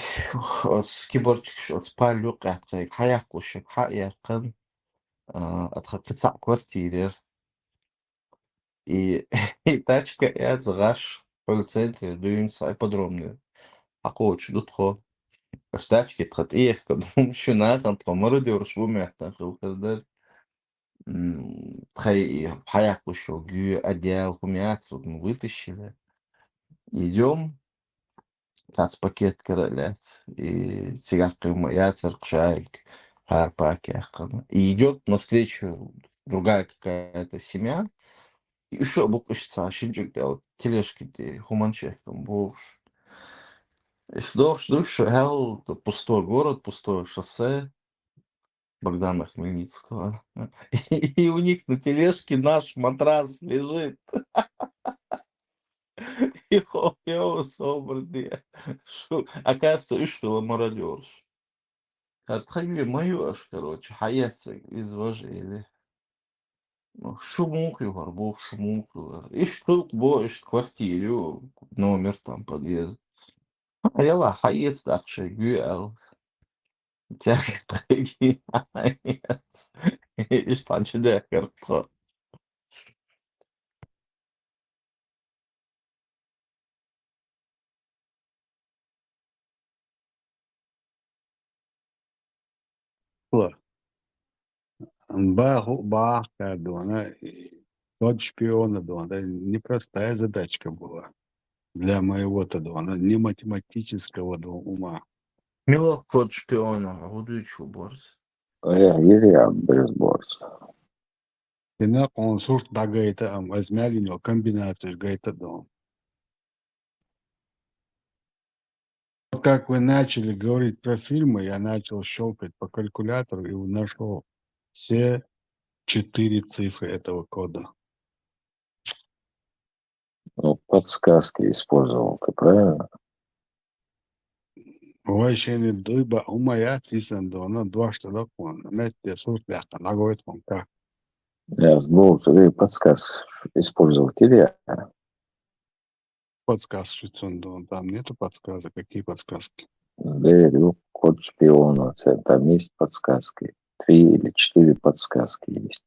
киборчик что спалю قاعد حياكل حقيقة أتخطى квартире. И и тачка язгаш в центре дуемся подробно. А коуч дутхо. Тачки тхатиев кадум шунахам тхамару шву мятаху каздар. Тхай حياكل шо гю одеял хумяц вытащили. Идем. Пакет королец и сигарка яцер кшайк харпак и идет навстречу другая какая-то семья и еще буквально шинчик делать тележки где хуманчеком буш и что хел пустой город пустое шоссе Богдана Хмельницкого и у них на тележке наш матрас лежит. Его собрали. Оказывается, что мародерш. Отходили мою аж, короче, хаяться извожили. Шумухи, горбух, шумухи. И штук больше квартиру, номер там, подъезд. Яла, хаец дальше, гюэл. Тяг, хаец. И станчу декер. Бахка, Дона, тот шпиона, Дона, непростая задачка была для моего-то Дона, не математического ума. Мило код шпиона, будучи борс. Я без борца. Тена консульт да гайта, возьмяли комбинацию гайта Дон. Вот как вы начали говорить про фильмы, я начал щелкать по калькулятору и нашел все 4 цифры этого кода. Ну, подсказки использовал, ты правильно? Вообще дыба умая цисендона два что такое. Вместе суть ляха нагоет он как. Я сбыл, ты подсказ использовал или я? Подсказки цендон. Там нету подсказок. Какие подсказки? Говорю, код шпиона. Там есть подсказки. 3 или 4 подсказки есть.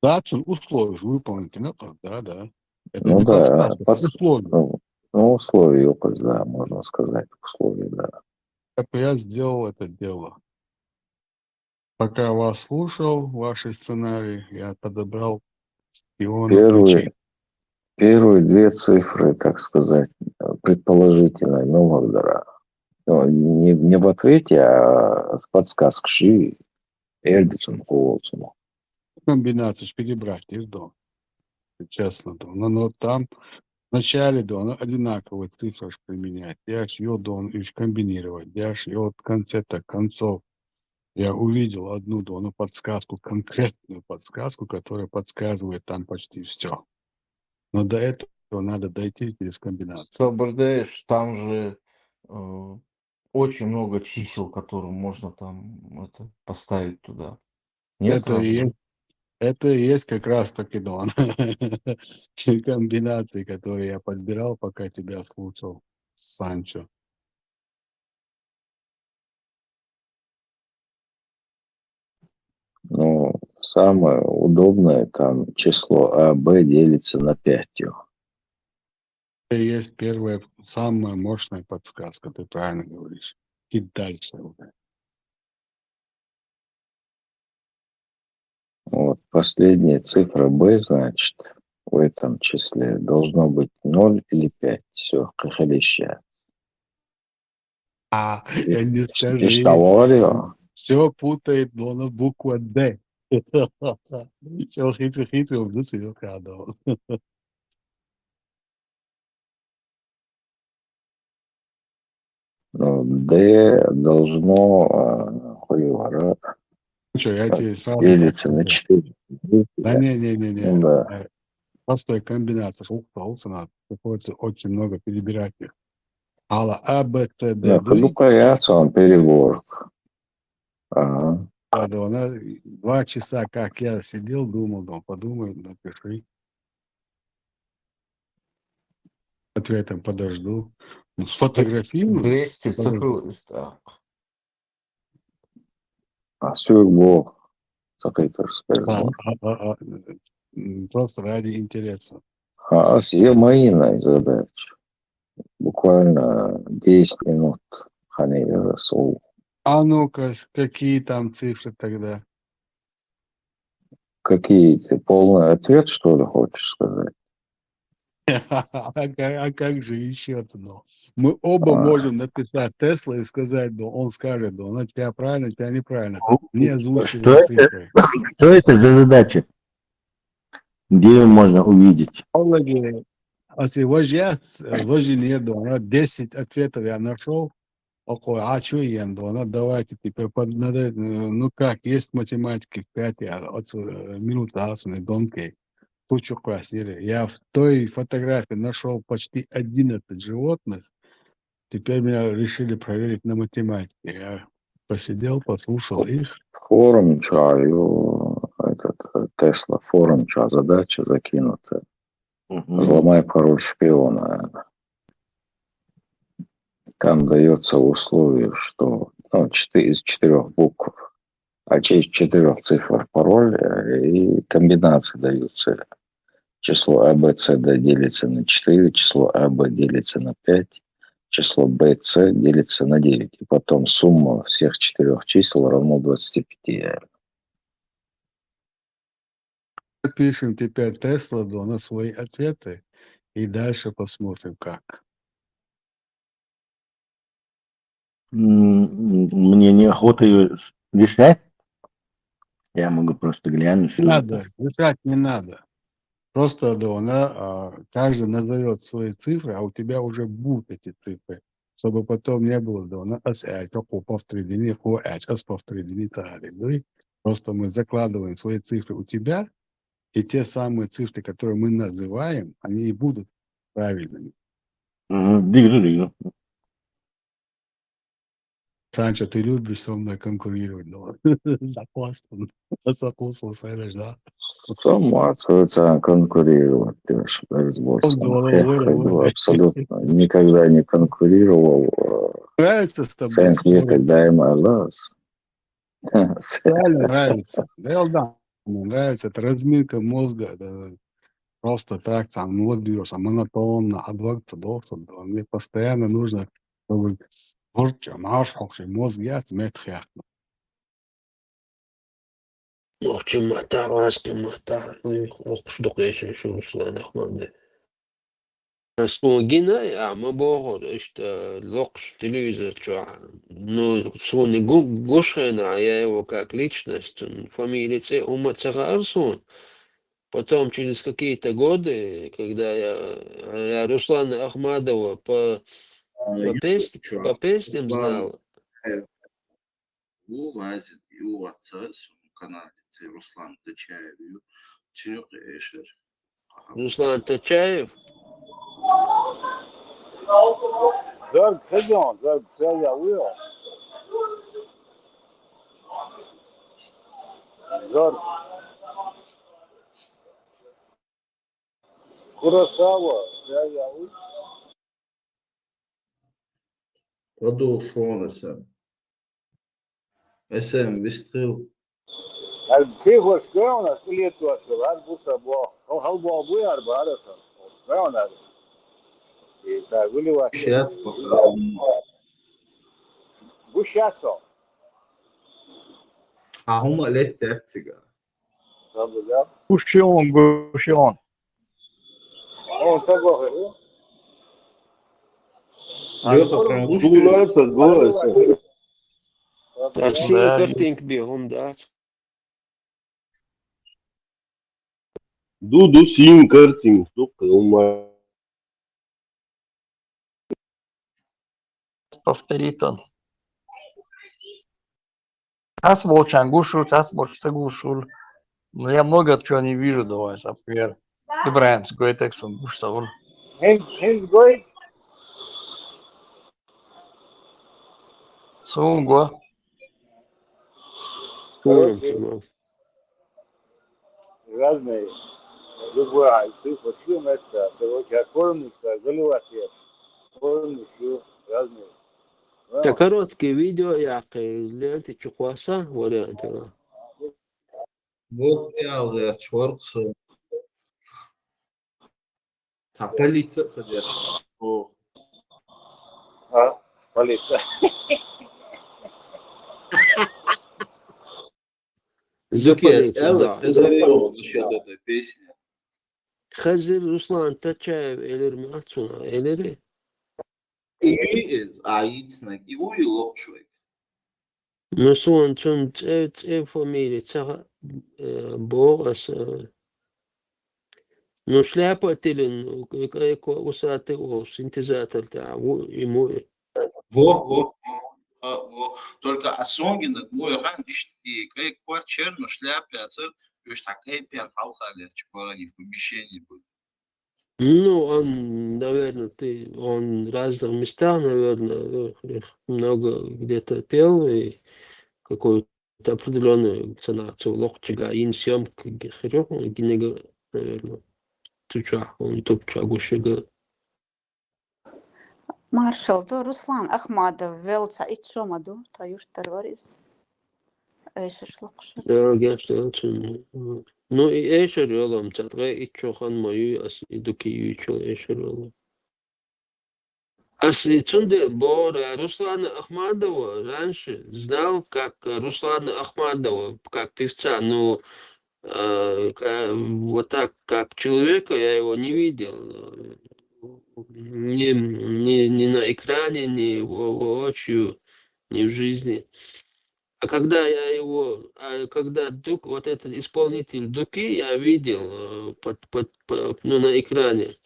Да, условия же выполните. Ну, да. Это Ну не да, подсказка, это условия. ну, условия, опыт, да, можно сказать, условия, да. Как я сделал это дело. Пока вас слушал, ваши сценарии, я подобрал шпиона ключей. Первые 2 цифры, так сказать, предположительно, номера. Ну, не в ответе, а с подсказкой Эрдисон Колосому. Комбинации ж перебрать их до. Честно, да. Но там вначале да, оно одинаковые цифры ж применять. Я ж ее должен комбинировать. Я ж ее от конца-то концов. Я увидел одну дону подсказку, конкретную подсказку, которая подсказывает там почти все. Но до этого надо дойти через комбинацию. Собрдаешь, там же очень много чисел, которые можно там поставить туда. Нет, Это и есть как раз таки дон. Комбинации, которые я подбирал, пока тебя слушал, Санчо. Ну, самое удобное там число А, Б делится на 5. Это и есть первая, самая мощная подсказка, ты правильно говоришь. И дальше уже. Вот последняя цифра Б, значит, в этом числе должно быть 0 или 5. Все, хохолища. Я не скажи. Ишкалорио. Все путает, но на буква Д. Все хитро-хитро, в душе вкладывал. Ну, Д должно Что, я тебе сразу так делиться на скажу. 4. Да не. Ну да. Простая комбинация. Уктался надо. Приходится очень много перебирать их. Алла, А, Б, Ц, Д, На ходу Д. появится он перебор. Ага. Да, 2 часа, как я сидел, думал, подумай, напиши. Ответом подожду. Сфотографирую. 200 подожду. цифровых листах. А сюрбо. Закрытый спецбор. Просто ради интереса. А все мои задачи. Буквально 10 минут. Хани Расул. А ну-ка, какие там цифры тогда? Какие ты? Полный ответ, что ли, хочешь сказать? А как же еще-то, ну? Мы оба можем написать Тесла и сказать, да, он скажет, да, она тебя правильно, тебя неправильно. Не озвучивая цифры. Что это за задача? Где ее можно увидеть? Вождение, да, 10 ответов я нашел. Около, что давайте теперь, надо, ну как, есть математики в 5 минут, донкой. Кучу классили. Я в той фотографии нашел почти 11 животных. Теперь меня решили проверить на математике. Я посидел, послушал их. Форум чаю, Tesla форум, что задача закинута. Мгм. Взломай пароль шпиона. Там дается условие, что из 4 букв, из 4 цифр пароль и комбинации даются. Число А, Б, С, Д делится на 4, число А, Б делится на 5, число Б, С делится на 9. И потом сумма всех 4 чисел равно 25. Пишем теперь Тесла на свои ответы и дальше посмотрим, как. Мне неохота ее решать. Я могу просто глянуть, Не что это. надо, решать не надо. Просто каждый назовет свои цифры, а у тебя уже будут эти цифры, чтобы потом не было повторения, повторения. Просто мы закладываем свои цифры у тебя, и те самые цифры, которые мы называем, они и будут правильными. Двигаю. Санчо, ты любишь со мной конкурировать, да? Закусывал, да? Сумасшедшая конкурировать. Ты ж разборся. Здорово. Абсолютно. Никогда не конкурировал. Нравится с тобой Thank you, спорить? когда им loves. Реально нравится. Да, мне нравится. Это разминка мозга. Это просто так, там, вот берешь, монотонно, двадцать долларов. Мне постоянно нужно, чтобы мозг я отметил. Gina, мы богу, что локш телевизор, ну, свой Гошина, я его как личность, фамилия Ума Царарсон. Потом, через какие-то годы, когда я Руслана Ахмадова по песням знал, Bu gazet yuvası kanal Ruslan Taçayev Çinyok Eşer. Руслан Тачаев, Odu Şonasa. Esem Vistril. Şiyat bakalım. Ahuma let tertiga. Гушион. Леха прям гуши. Россия картинка бегом, да. Дуду син картин, ума. Повторит он. Асволчан гушул, гушул. Но я много чего не вижу, давай, например. Ибраим, с Гойтексом гушсавул. Сунго. Скоро, это короткие видео, ленты чухваса, варианты. Вот я чворксу. Полиция содержит. За полицию, да. Насчет этой песни. Хазир Руслан Тачаев, Элер Мацуна, Элери. İyi aitnek, iyi lopşvek. Ну, сон, фамилия, Борас. Ну, шляпа тилин, усатый синтезатор, ему. Во. Только Асонгин, мой ран, и как черно шляпе, уж такая пьян халхали, чего они в помещении были. Ну, он, наверное, он в разных местах, наверное, много где-то пел, и какой-то определенную санацию локчига ин съемка гихрё, гинега, наверное, туча, он тупча гушига. Маршал, то Руслан Ахмадов, Велца и Чомаду, Таюш Тарварис. Эшешлокши. Да, герште, ну и эшер ёлам, цатре и чохан мою, ас и дуки ючо эшер ёлам. Цунде Бора Руслана Ахмадова раньше знал как Руслана Ахмадова, как певца, но вот так, как человека, я его не видел. Ни на экране, ни воочию, ни в жизни. А когда я его, когда вот этот исполнитель Дуки, я видел на экране.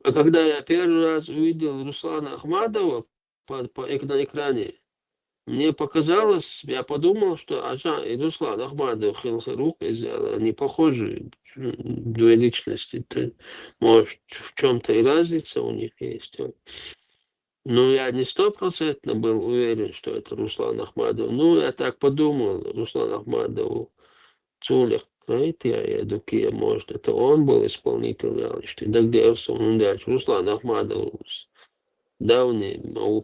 А когда я первый раз увидел Руслана Ахмадова на экране, мне показалось, я подумал, что Ажа и Руслан Ахмадов Хилхарук, они похожи, две личности. Может, в чем-то и разница у них есть. Но я не стопроцентно был уверен, что это Руслан Ахмадов. Ну, я так подумал, Руслан Ахмадов, Цулях, я Дукия, может, это он был исполнитель, что тогда Руслан Ахмадов, давний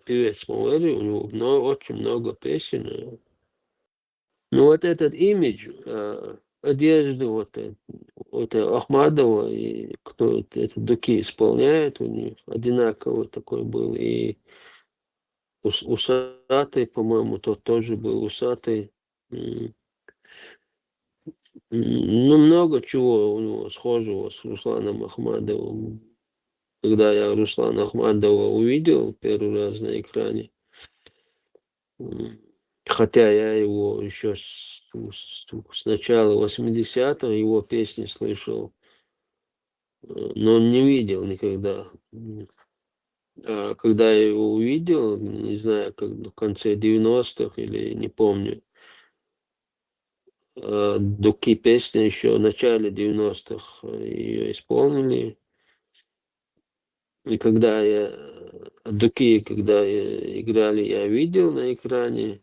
певец Мауэри, у него очень много песен. Ну, вот этот имидж, одежды, вот это Ахмадова, и кто это Дуки исполняет, у них одинаковый такой был. И усатый, по-моему, тот тоже был усатый. Ну, много чего у него схожего с Русланом Ахмадовым. Когда я Руслана Ахмадова увидел первый раз на экране, хотя я его еще с начала 80-х, его песни слышал, но не видел никогда. А когда я его увидел, не знаю, как в конце 90-х или не помню, Дуки песни еще в начале 90-х ее исполнили. И когда Дуки, когда играли, я видел на экране.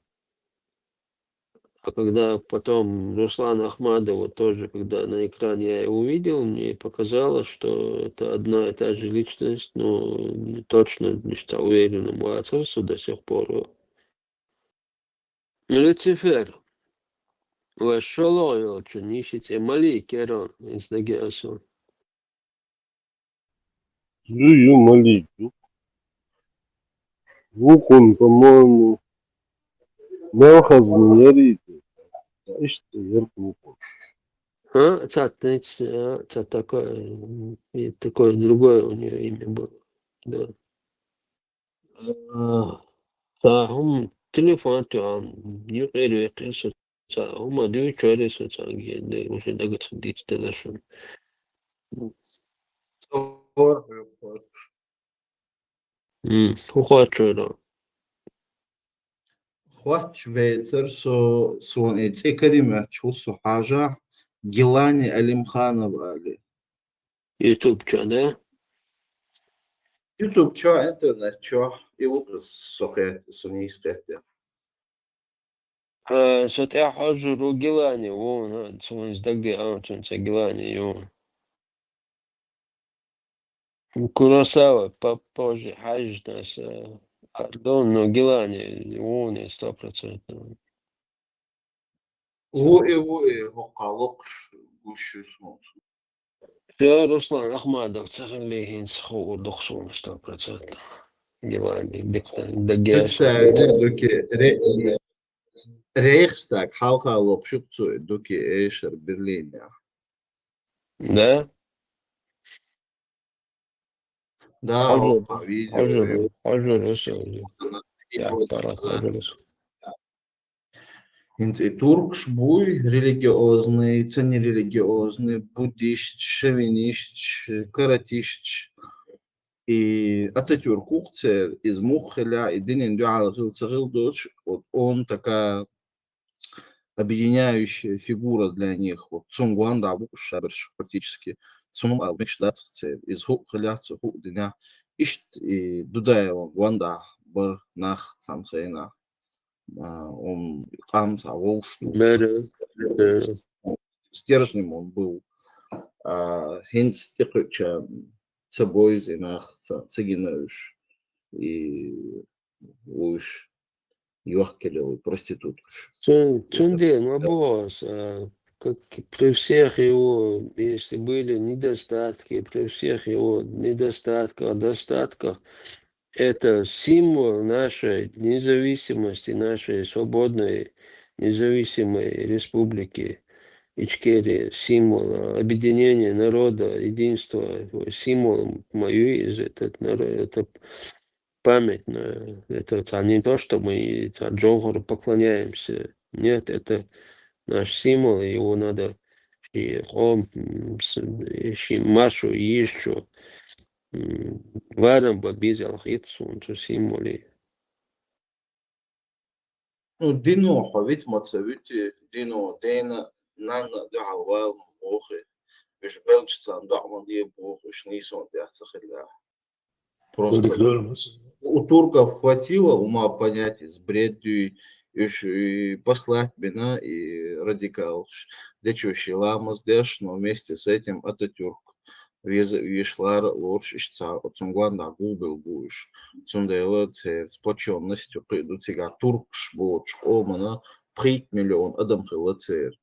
А когда потом Руслана Ахмадова тоже, когда на экране я его увидел, мне показалось, что это одна и та же личность, но не точно не стал уверенным отцовству до сих пор. Люцифер. Шолой очень нищите мали керон из Дагиасу. Ее молить. Вукон, по-моему, Мелхаз не ярите. А что ярко. Такое другое у нее имя было. Да. Телефон юридически социал, мадю чори социал, где уже дагатсудить телефон. Ухачу. خواهد شويتر سون إيه كلمة شو حاجة جيلاني أليم خانة بالي YouTube да? يوتيوب شو إنترنت شو يوقف سوخيت سوني سكتة Сотя хожу ругилани, вон, сон сдагде, сон цагилани, вон. Куросава попозже хаж нас, пардон, но гилани, вон, 100%. وإيه وقالقش وش اسمه Все, Руслан Ахмадов, цахалихин сху дохсун 100%. Гилани, дагиасон. دوكي ريخستاغ حلقة لقشقتو دوكي إيشر برلين Да? да Хожу, видео Так, пора хожу. Инц и туркш буй религиозный, цени религиозный, буддист, шовинист, каратист. И Ататюрк Ухцер из Мухеля и Динин Дюал Гилцагил Дочь, вот он такая объединяющая фигура для них. Вот Цунгуан да Шаберш практически. Цунг Албекшдаццер из Хухеля Цуху Диня. Ишт и Дудаева Гуанда Бар Нах Санхейна. он Камца, Волшту, Да. стержнем он был. Хинц тикуча собой зинах цигинович и уж ёхкелевый проститутkuш. Цунде, Мабос, как при всех его, если были недостатки, при всех его недостатках, достатках, это символ нашей независимости, нашей свободной независимой республики Ичкерия, символ объединения народа, единства, символ моей, этот народ, это память, это не то, что мы Джохору поклоняемся, нет, это наш символ, его надо и он машу еще варам бабизал хитсун, то символи. Ну, Дино хавит мацавити, Дино Дена, Нана Гавал, Мохи, Виш Белчцан, Дахмадия Бог, Виш Нисон, Дяцахиля. Просто у турков хватило ума понять из бредью и послать меня и радикал. Дечущий ламас деш, но вместе с этим Ататюрк. Вишлар лорш ищца, отцумгуан да губил будешь. Цундела сплоченностью придут сега туркш боч, омана, 3 миллион адам хилацер.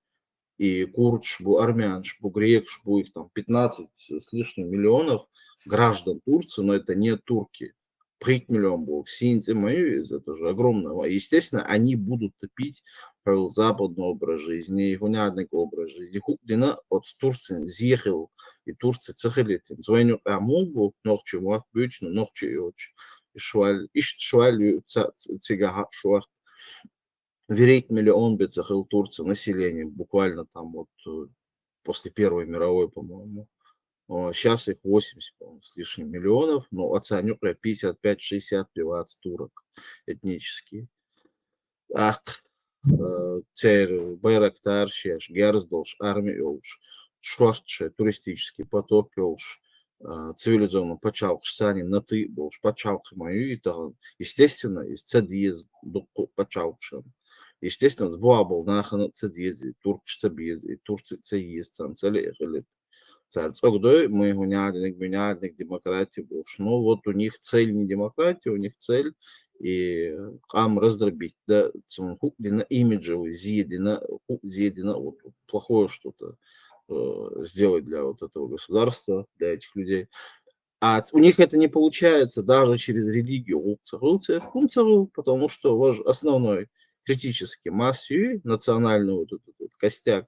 И курдш, бу армянш, бу грекш, бу их там 15 с лишним миллионов граждан Турции, но это не турки. 3 миллион был. Синцы мои, это же огромного. Естественно, они будут топить западный образ жизни, гунядный образ жизни. Худина от Турции зъехал, и Турция цехелетин. Звоню амугу, ногче муах бючну, ногче йоч. Шваль цигага швах. Верить миллион бецахил Турции население, буквально там вот после Первой мировой, по-моему. Сейчас их 80 с лишним миллионов, но оценю 55-60 пивац турок этнические. Ах, цер, Байрактар, Шеш, Герздолш, армия Олш, Швастше, туристический поток Олш, цивилизованно почалк Сани на ты Болш, почалк мою, и естественно, из цадиез почалкшем. Естественно, с Буабл нахана цадиези, туркш цабиези, турцы цаиез, цанцели эхелет. Царь мы гунядник, демократия больше. Ну вот у них цель не демократия, у них цель и хам раздробить, да, на имиджевый, зедина, вот плохое что-то сделать для вот этого государства, для этих людей. А у них это не получается даже через религию, потому что основной критический массу, национальный вот этот вот костяк,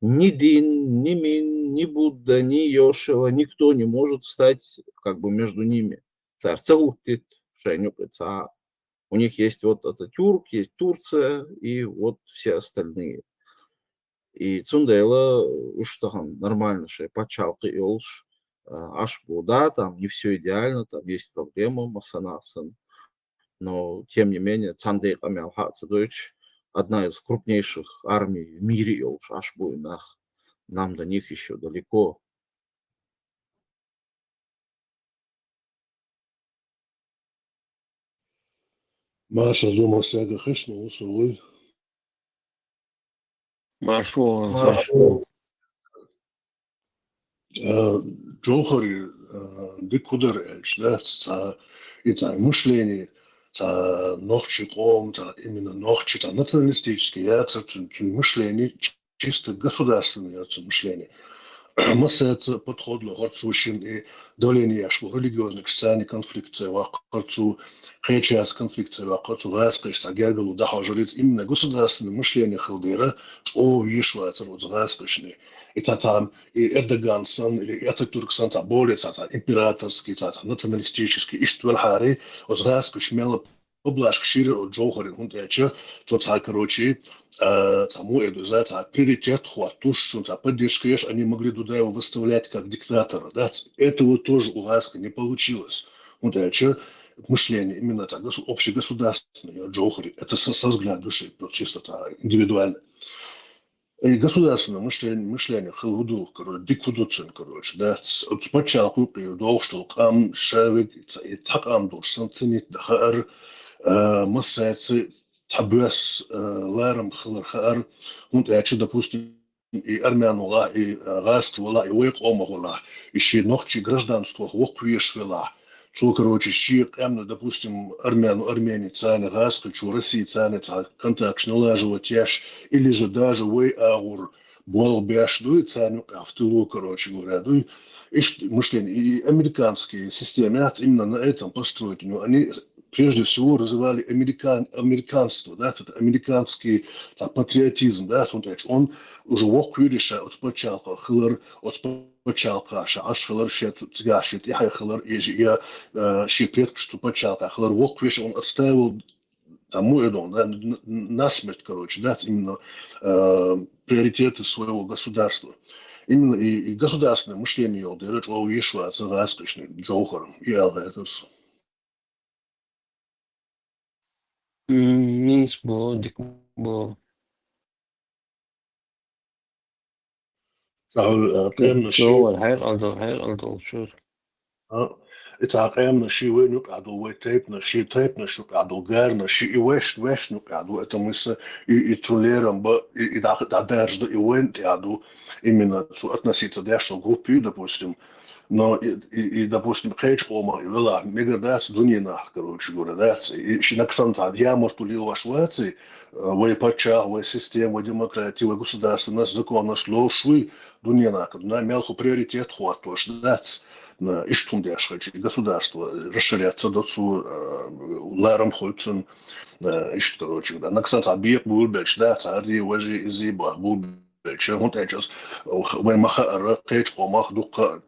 ни Дин, ни Мин, ни Будда, ни Йошева, никто не может встать как бы между ними. Царь Цаутит, Шайнюкаца. У них есть вот Ататюрк, есть Турция и вот все остальные. И Цундейла, что там нормально, что почалка и олш, аж да, там не все идеально, там есть проблемы, масанасан. Но тем не менее, Цандей Амялха Цадойч, одна из крупнейших армий в мире, аж нам до них еще далеко. Маша дома сега хышно усовой. Машу. Джохари дикудер эльш, да, и мышление, ногчиком, именно ногчи, националистические яйца, мышление, чисто государственное яйца мышление. Масса подход лохарцушин и доление шло религиозных сцене конфликты вахарцу хечас конфликты вахарцу гаскаш агергалу да хажурит именно государственное мышление халдера о вишваца вот гаскашный и там и Эрдоган сан или Ататюрк сан та более императорский националистический иштвалхари от гаскаш мело облашк шире от Джохарин хунтяча тот короче саму эту за приоритет хватуш сунца поддержкаешь, они могли туда его выставлять как диктатора, да, этого тоже у вас не получилось. Вот это мышление именно так, общегосударственное, Джохари, это со взгляд души, чисто индивидуально. И государственное мышление, халвуду, короче, диквудуцин, короче, да, спочатку приводил, что там шевик, и так ам душ, санцинит, дахар, массацы, تحبس لارم خلر خار und допустим и армян вала и гаст вала и век ома вала еще ночи гражданство вок вешвела что короче щи эмно допустим армяне цаны гаст хочу России цаны контакт налаживать яш или же даже вы аур бол бяш дуй цаны в тылу короче говоря дуй и мышление и американские системы именно на этом построены но они прежде всего развивали американство, да, это американский патриотизм, да, он уже вок юриша от спочатку хлор от спочатку аж хлор ще цгашит и хлор я ще предпочту спочатку хлор вок юриша он отстаивал тому насмерть, короче, да, именно приоритеты своего государства. Именно и государственное мышление, да, это что еще от загадочный Джохар и это. Мис бо, дик бо. هيقعدوا شوف. تعقيمنا شي وين يقعدوا ويتيبنا شي تيبنا شو قعدوا غيرنا شي ويش نقعدوا это мы с и троллером и да даже и вين قعدوا именно относиться к нашей группе допустим но и допустим хейч ома вела мегадас дунина короче говоря да и ши наксанта я может ли в Швеции вы пача вы система вы демократия вы государство нас закон нас лошуй дунина на мелко приоритет хват то что да иштундяш государство расширяться до цу ларам хольцен ишт короче да наксанта биек булбеч да цари вожи изиба булбеч он сейчас вы маха хейч ома дука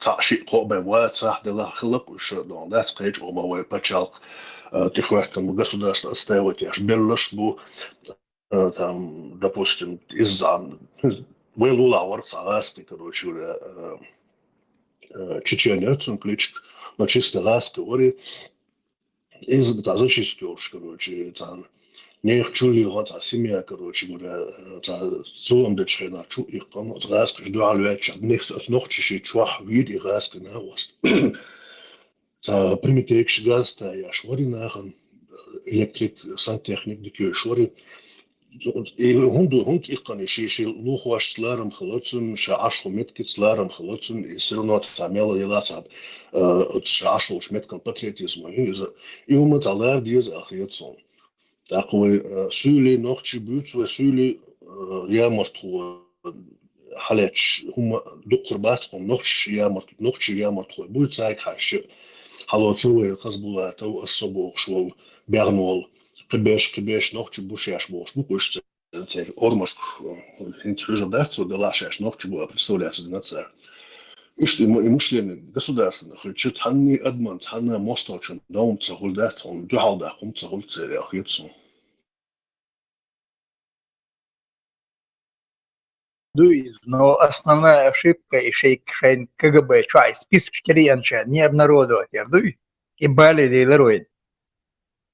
تعشي قوة واسع دلا خلق وشدون ده سtage ома вы пачал тихватом государство оставить аж беллаш бу там допустим из-за вылула варцагаски короче Чечения цункличк но чисто ласки ори из даже чистил короче там не чули вот семья короче говоря за зоом de trainer chu ich kann uns rask du alwetsch nichts als noch chi chwa wie die rask na was за примитекш газ та я швори нахан электрик сантехник dik швори и хунд ich kann ich лухваш сларам хлоцун шаашху меткит сларам хлоцун и все равно самела еласаб шаашху меткан патриотизм и умат алар диз ахиетсон такой сюли ночи бютс сюли я марту халеч هم دكتور باتكم نخش يا مرتو بول سايك هاش حلوتو قصبولا تو الصبو شو بيرنول كبيش نخش بوشياش بوش ормаш انت хуже дацу делашаш нохчу бу представляется на царь и что и мышление государственное хочет ханни адман ханна мосточен даун цахулдат он духалда хум цахулцер яхицу но основная ошибка и шейн КГБ чай список шкириянча не обнародовать ярдуй и бали лилероид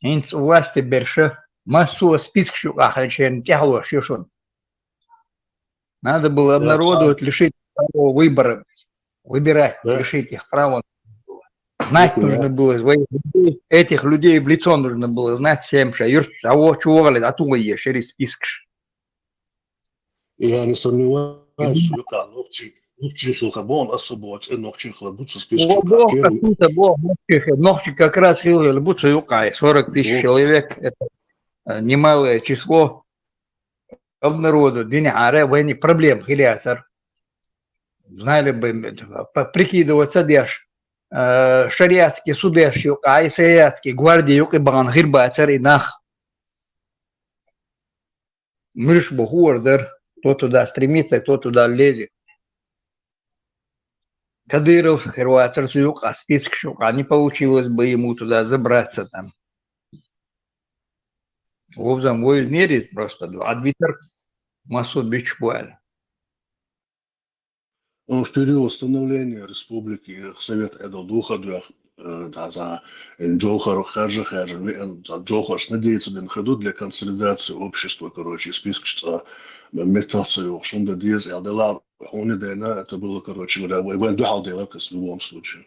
инц власти берше массу список шукахачен тягло шишун надо было обнародовать лишить права выбора выбирать лишить их права знать нужно было этих людей в лицо нужно было знать всем что юр того чували а ту е через список я не сомневаюсь что я ночи хлабон особо ночи хлабутся список ночи как раз хлабутся юкай 40 тысяч человек это немалое число обнародовать день аре войны проблем хилясар знали бы прикидываться деш шариатские суды юкай шариатские гвардии юкай бан хирбацар и нах мыш бухурдер кто туда стремится, кто туда лезет. Кадыров, Хервацер, Слюка, список Шука, не получилось бы ему туда забраться там. Вовзам вой мерит просто адвитер массу бичбуаль. В период становления республики Совет Эдо Духа за Джохар Хаджа Джохар надеется на ходу для консолидации общества, короче, список что метаться шунда диез элдела он это было, короче говоря, в любом случае.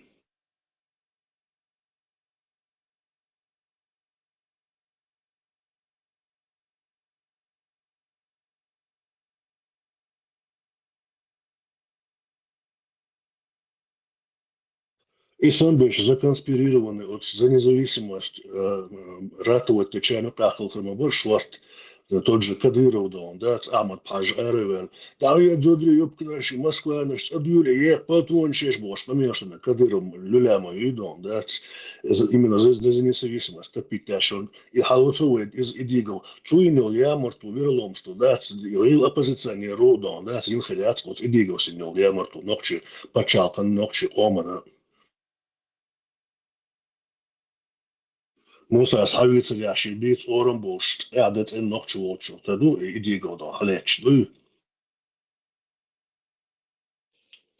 И сам беше законспирированный за независимость ратовать Течану Тахал Храмабор Шварт, тот же Кадыров, да, он, да, Амат Паж Эревер, да, я Джодри Юбкнаш, Москва, наш, Абдюля, я потом чеш бош, помешано, Кадыров, Люляма, Юдон, да, именно за независимость, топить тяшон, и Халуцуэд из Идигов, Чуинил, я морту, верломсту, да, и оппозиционеру, да, да, Зинхаряц, вот Идигов синил, я морту, ногчи, Пачалкан, ногчи, Омана, Musa ashabi tsali ashibit oran bost. Adet en noch chuocho. Tadu idigo da halech du.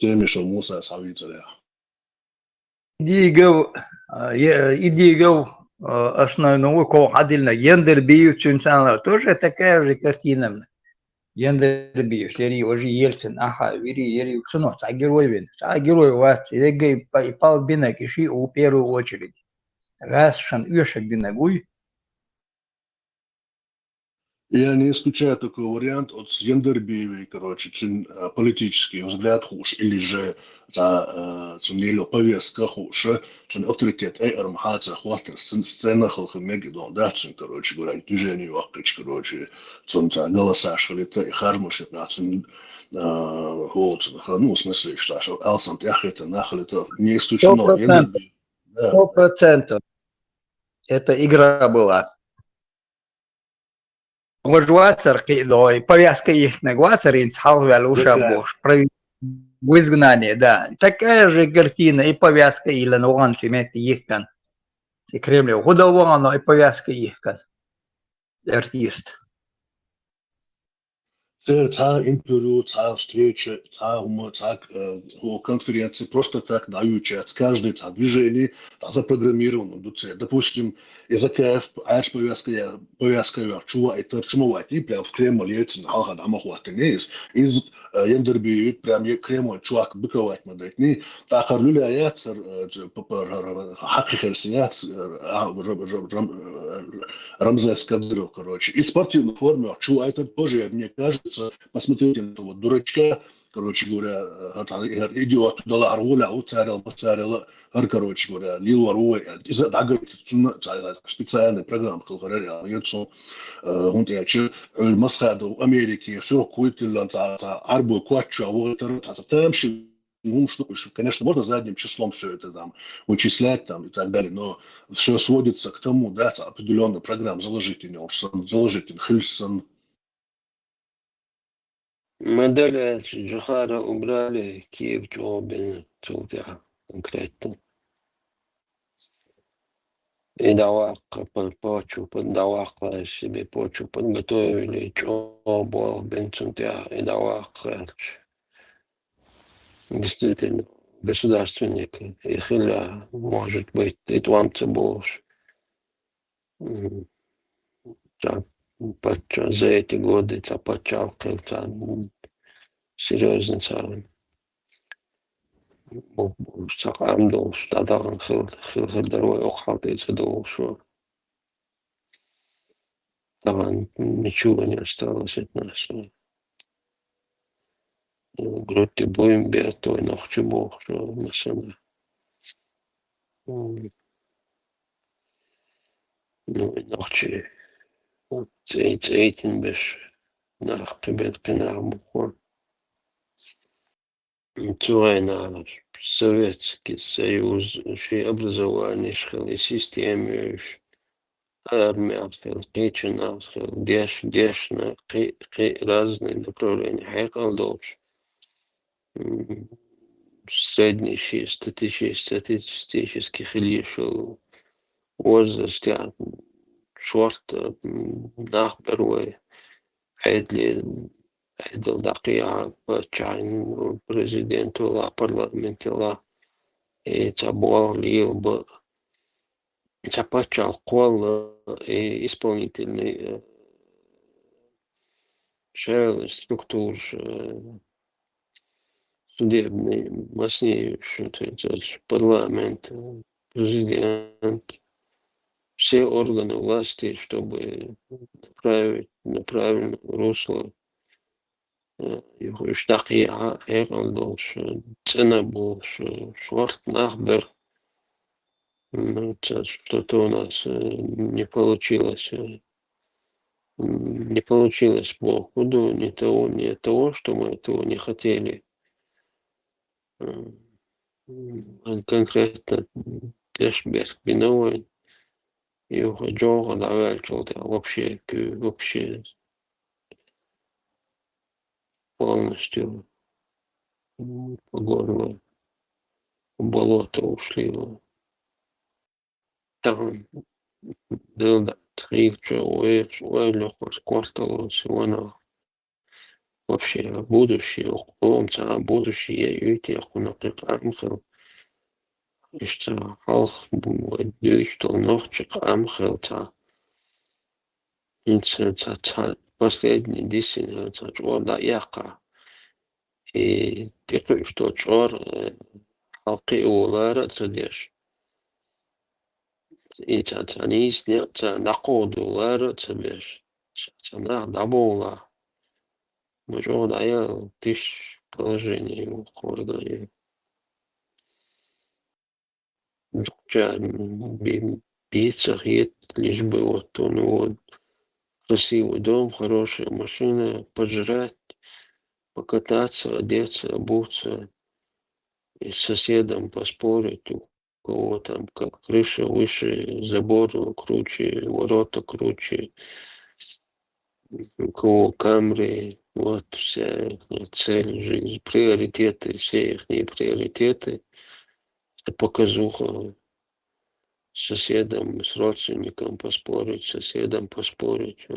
Demisho Musa ashabi tsali. Идигов основного кого отдельно гендер бьют тоже такая же картина. Гендер бьют, если уже Ельцин, ага, вери, что а герой вас, и пал бинок ищи в первую очередь. Раз шан ешек динагуй. Я не исключаю такой вариант от Яндербиевой, короче, политический взгляд хуш, или же за цунелю повестка хуша, цун авторитет армхаца хватка сцена халхамегидон, да, цун, короче говоря, движение вахкач, короче, цун голоса шалита и хармуши, цун голцун, ну, в смысле, что Алсан Тяхета нахалита, не исключено, Яндербиев. 100%. Это игра была. Гвацар, повязка их на Гвацаре, Халвялуша Бош, в изгнании, да. Такая же картина, и повязка или нуансы, мети ихкан. И Кремлев, Худовано, и повязка ихкан. Артист. Ца интервью, ца встреча, ца конференции просто так дающие от каждой ца движения запрограммировано. Допустим, из АКФ, аж повязка чува, это чумовать, и прям в Кремль едет на халха дамах из Яндерби, прям Кремль чувак быковать мадать, не так люля яцер, хакки херсият, Рамзес Кадыров, короче. И в спортивной форме, чува, это тоже, мне кажется, посмотрите на этого дурачка, короче говоря, идиот, дала арвуля, уцарил, короче говоря, лил арвуля, из-за того, специальный программ, который яйцо, он яйчо, Москва, Америки, все, куйтилан, арбу, квачу, а вот это там, конечно, можно задним числом все это там вычислять там и так далее, но все сводится к тому, да, определенный программ заложительный, заложительный, Хильсон. Модель Джохара убрали, Киев Джобин, конкретно. И давак почву, давак себе почву подготовили, Джобол, Бенцунтя, и давак. Действительно, государственник, и хиля, может быть, и твамца больше. За эти годы почалкал серьезно сам дол штатан хилдерой охватывается дол, что там ничего не осталось от нас. Грудь будем бить, той ночью бог, что машина. Ну, и ночью этим бишь nach Кибеткина бухор. Цуайна Советский Союз, что образование школы системы, армия, кичина, дешна, разные направления. Хайкал долж. Средний статистических лишил возраст, шорт, нахберуй, Айдл дакия чайн президенту ла парламенте ла и цабор лил бы цапачал кол и исполнительный шел структур судебный массив парламент президент все органы власти, чтобы направить на правильное русло. Штахи Эрлдолш, Ценабул, Шварт Нахбер, Что-то у нас не получилось. Не получилось по ходу ни того, что мы этого не хотели. Конкретно флешбэк виновен. И Джо давай что-то вообще полностью по горло в болото ушли. Там был трича, легкость квартала сегодня вообще будущее, будущее, видите, например, что auch durch noch амхелта. Последний десять чор да яка. И ты что чор алки улара цадеш. И они снят находу улара цадеш. Цана дабола. Мажор да я тысяч положений его хорда. Пиццах лишь бы вот он вот красивый дом, хорошая машина, пожрать, покататься, одеться, обуться, и с соседом поспорить, у кого там как крыша выше, забор круче, ворота круче, у кого камеры, вот вся их цель жизни, приоритеты, все их приоритеты, это показуха. С соседом, с родственником поспорить, с соседом поспорить.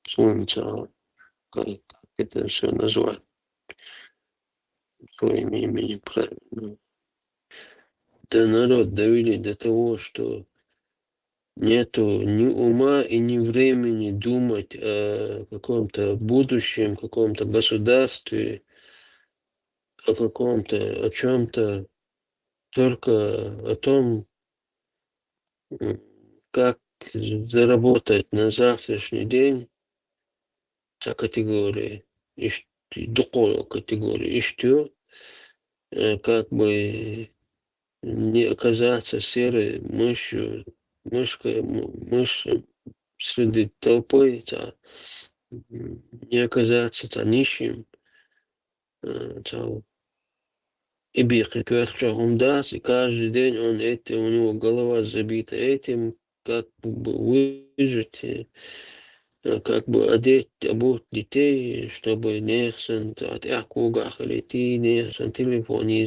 Солнце, как это все назвать своим именем правильно. Да народ довели до того, что нету ни ума и ни времени думать о каком-то будущем, каком-то государстве, о чем-то, только о том, как заработать на завтрашний день, та категория, духовная категория, и что, как бы не оказаться серой мышью среди толпы, не оказаться нищим, и бегать и каждый день у него голова забита этим, как бы выжить, как бы обуть детей, чтобы не от якугах лети, не телефон, не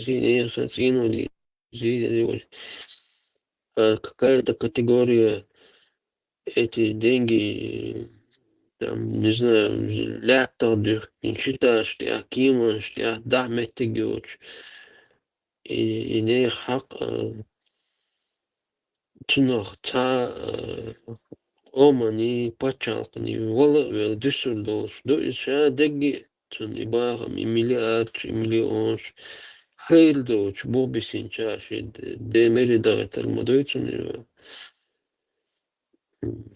синули, какая-то категория эти деньги, там, не знаю, лето, не считаешь, ты акима, ты дахмете геоч. И не хак тунах Омани пачалкани вала Düsseldorf душа деги цуни багам и миллиард миллион хейлдоч бобисин чаши демери даватар модойцуни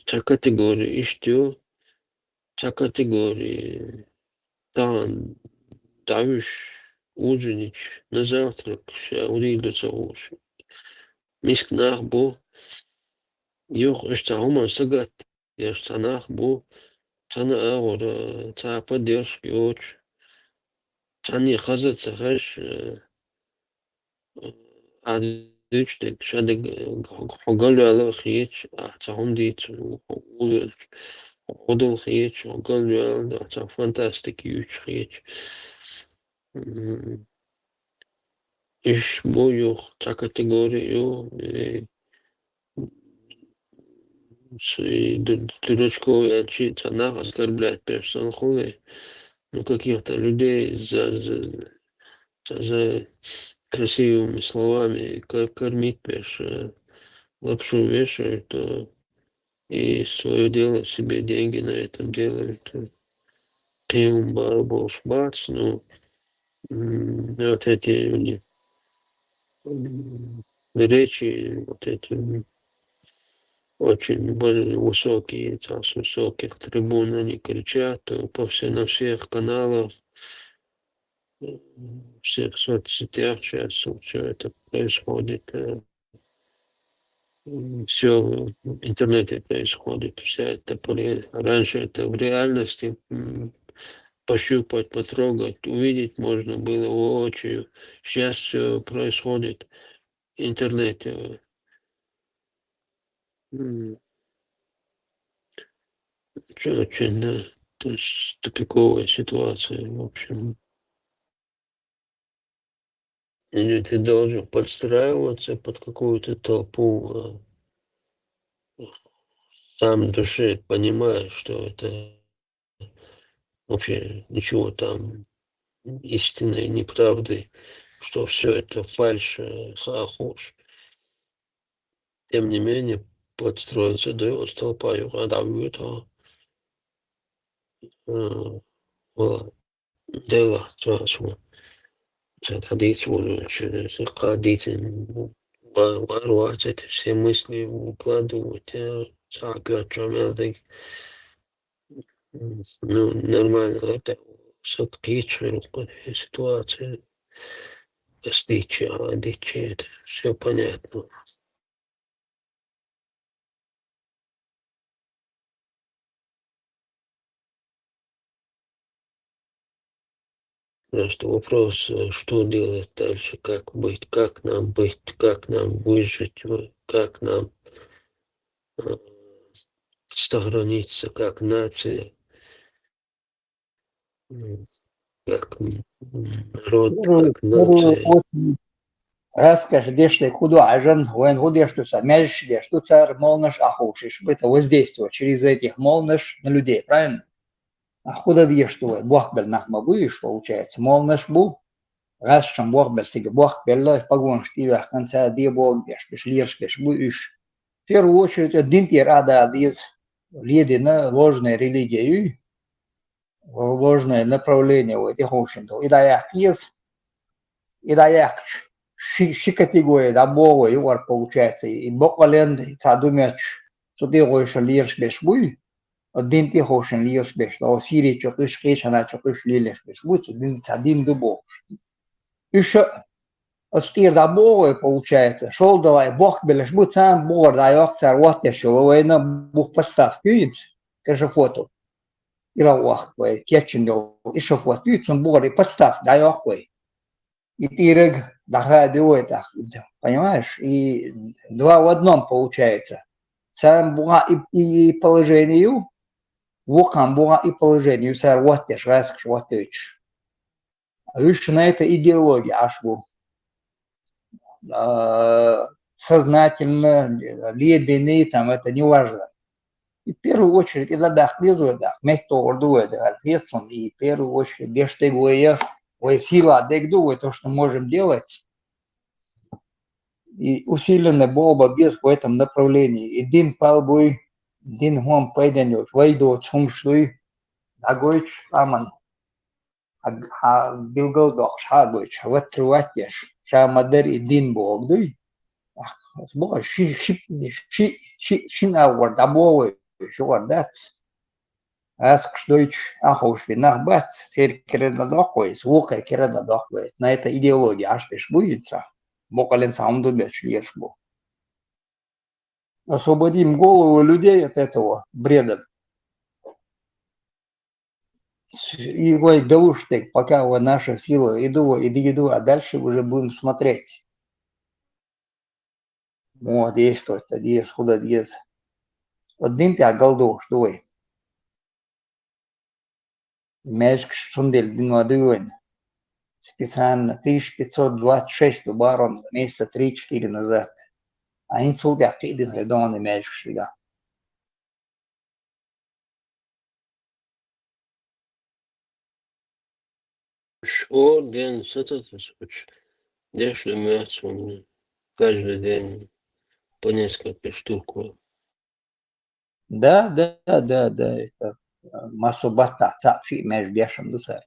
та категория иштио та категория тан давиш ужинич на завтрак уридуца уши мискнах бо Yok işte ama sagat yaştanak bu sana ağır ta поддержки очень tani hazırsa haş adüçtek şade hogalı ala hiç tahum dit odul hiç hogalı ala ta fantastik üç hiç iş bu yok ta kategori yok дурачковые отчиться, она оскорбляет персонхуны, ну, каких-то людей за красивыми словами кормить пеш, лапшу вешают, и свое дело себе деньги на этом делают. Киум барбол шбац, ну, вот эти речи, вот эти очень высокие, с высоких трибун они кричат на всех каналах. всех соцсетях сейчас все это происходит. Все в интернете происходит. Вся это раньше это в реальности пощупать, потрогать, увидеть можно было воочию. Сейчас все происходит в интернете. Очень, да. То есть тупиковая ситуация, в общем. Или ты должен подстраиваться под какую-то толпу, сам в душе понимаешь, что это вообще ничего там истинной неправды, что все это фальшь, хохуш. Тем не менее, подстроиться до толпа юрада вот дело сразу. Ходить через ходить, ворвать эти все мысли, укладывать, ну, нормально, это все-таки ситуация, отличие, это все понятно. Просто вопрос, что делать дальше, как быть, как нам выжить, как нам э, сохраниться как нация, как народ, как нация. Раскаш дешли худу ажен, вен худештуса, мяжешь дештуцар, молнаш ахушиш. Это воздействие через этих молнаш на людей, правильно? А худа дештуя, бухбель нахмабуешь, получается, молнаш бу, раз чем бухбель сига бухбель, погон штивя, конца де бог деш, беш лирш, беш буиш. В первую очередь, один те рада из леди на ложной религии, ложное направление в этих общем-то. И да я из и да я категории да бого и вар получается и бокален цадумяч что ты хочешь лишь без буй один ты хочешь лишь без но сири чокыш кешана чокыш лишь без буй один цадин дубо еще остир да бого получается шел давай бог белеш буй сам бор да ёх цар вот я шел на бух подстав кюнц каже фото Иравах, кетчендел, еще фото, сам бор и подстав да ёх и тирек доходит, понимаешь? И два в одном получается. Сам буга и положению, вокам буга и положению, сэр вот теш, раскш вот теш. Выше на это идеология, аж был сознательно, леденный, там это не важно. И в первую очередь, это дахлизует, мехто ордует, ответствен, и в первую очередь, дештегуя, сила дегдует то, что можем делать, и усиленно было без в этом направлении. И дин палбуй, дин хом пайденет, вайдо чумшлуй, агойч аман, а билголдох шагойч, вот трюатеш, шамадер и дин богдуй, сбой шин ауэр дабовый, шуар дац. Аск штойч ахош винах бац, сер кереда дохвой, звука кереда дохвой. На это идеология аж пеш буется. Бокален сам дубеч лешбу. Освободим голову людей от этого бреда. И ой, белуштек, пока вот наша сила иду, а дальше уже будем смотреть. Вот, действовать, есть, куда есть. Один ты оголдо, что вы. Межк шундель, дин специально 1526 барон месяца 3-4 назад. А инсулт я кидин редон межк сега. Что день с этот дешли мясо, каждый день по несколько штук. Да, это масобата, цапши меж дешем дуса.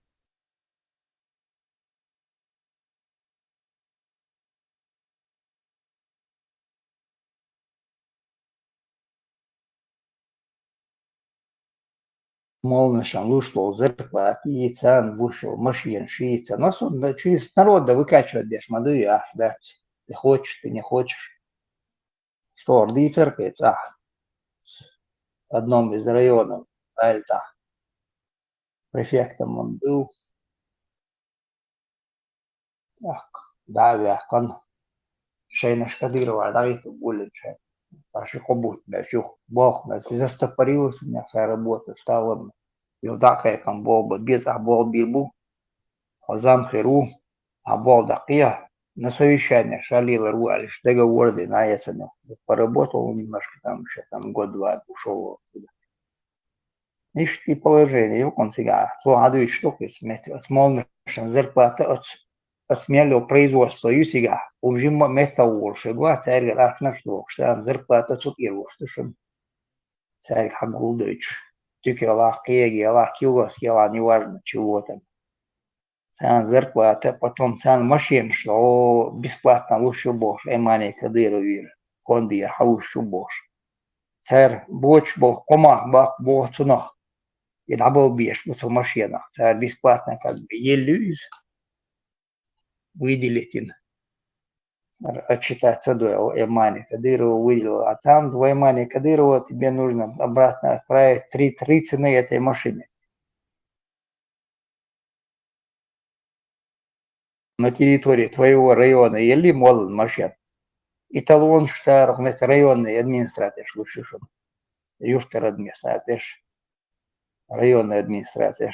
молнышан вышел зарплат, и цен вышел машин, шиится. Но через народа выкачивать беш, маду и ах, да. Ты хочешь, ты не хочешь. Стор, ди церковь, в одном из районов Альта. Префектом он был. Так, да, он шейнаш Кадырова, да, это более чем. Саши Хобут, бячух, бог, застопорилась у меня вся работа, стала юдакайком болба, без абол бибу, хозам херу, абол дакия. На совещание шалила руалиш, договоры на ясене. Поработал немножко там еще, там год-два ушел оттуда. Ишти положение, он сега, то аду штуки, смолнышен зарплата от смелого производства, и сега, уже металлург, шегла, царь рахна что, что зарплата тут и что царь хагул дойч. Тюки Аллах кеги, Аллах килос, неважно чего там. Цан зарплата, потом цан машин, что бесплатно лучше бош, эмани кадыровир, конди хаушу бош. Царь боч бог, комах бах бог цунах. И дабл беш, в машинах. Царь бесплатно как бы елюз выделить им. Отчитаться до Эмани Кадырова выделил. А там до Эмани Кадырова тебе нужно обратно отправить 3 цены этой машины. На территории твоего района или молод машин. И талон шаров на районный администрация лучше, чтобы юфтер администрация, районная администрация.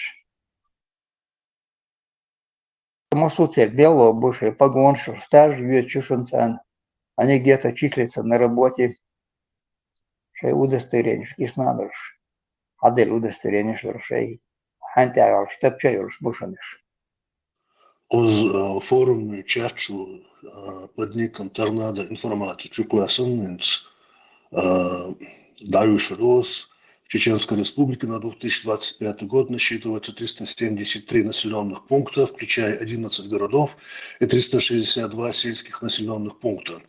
Мосу цель белого больше погон, стаж, чушенцан. Они где-то числятся на работе. Шей удостоверение, и снадобьш. Адель удостоверение, что шей. Хантяр, штабчайш, бушаниш. Оз форум чачу под ником Торнадо информацию чукласаннинц Даюш Рос в Чеченской Республике на 2025 год насчитывается 373 населенных пункта, включая 11 городов и 362 сельских населенных пункта.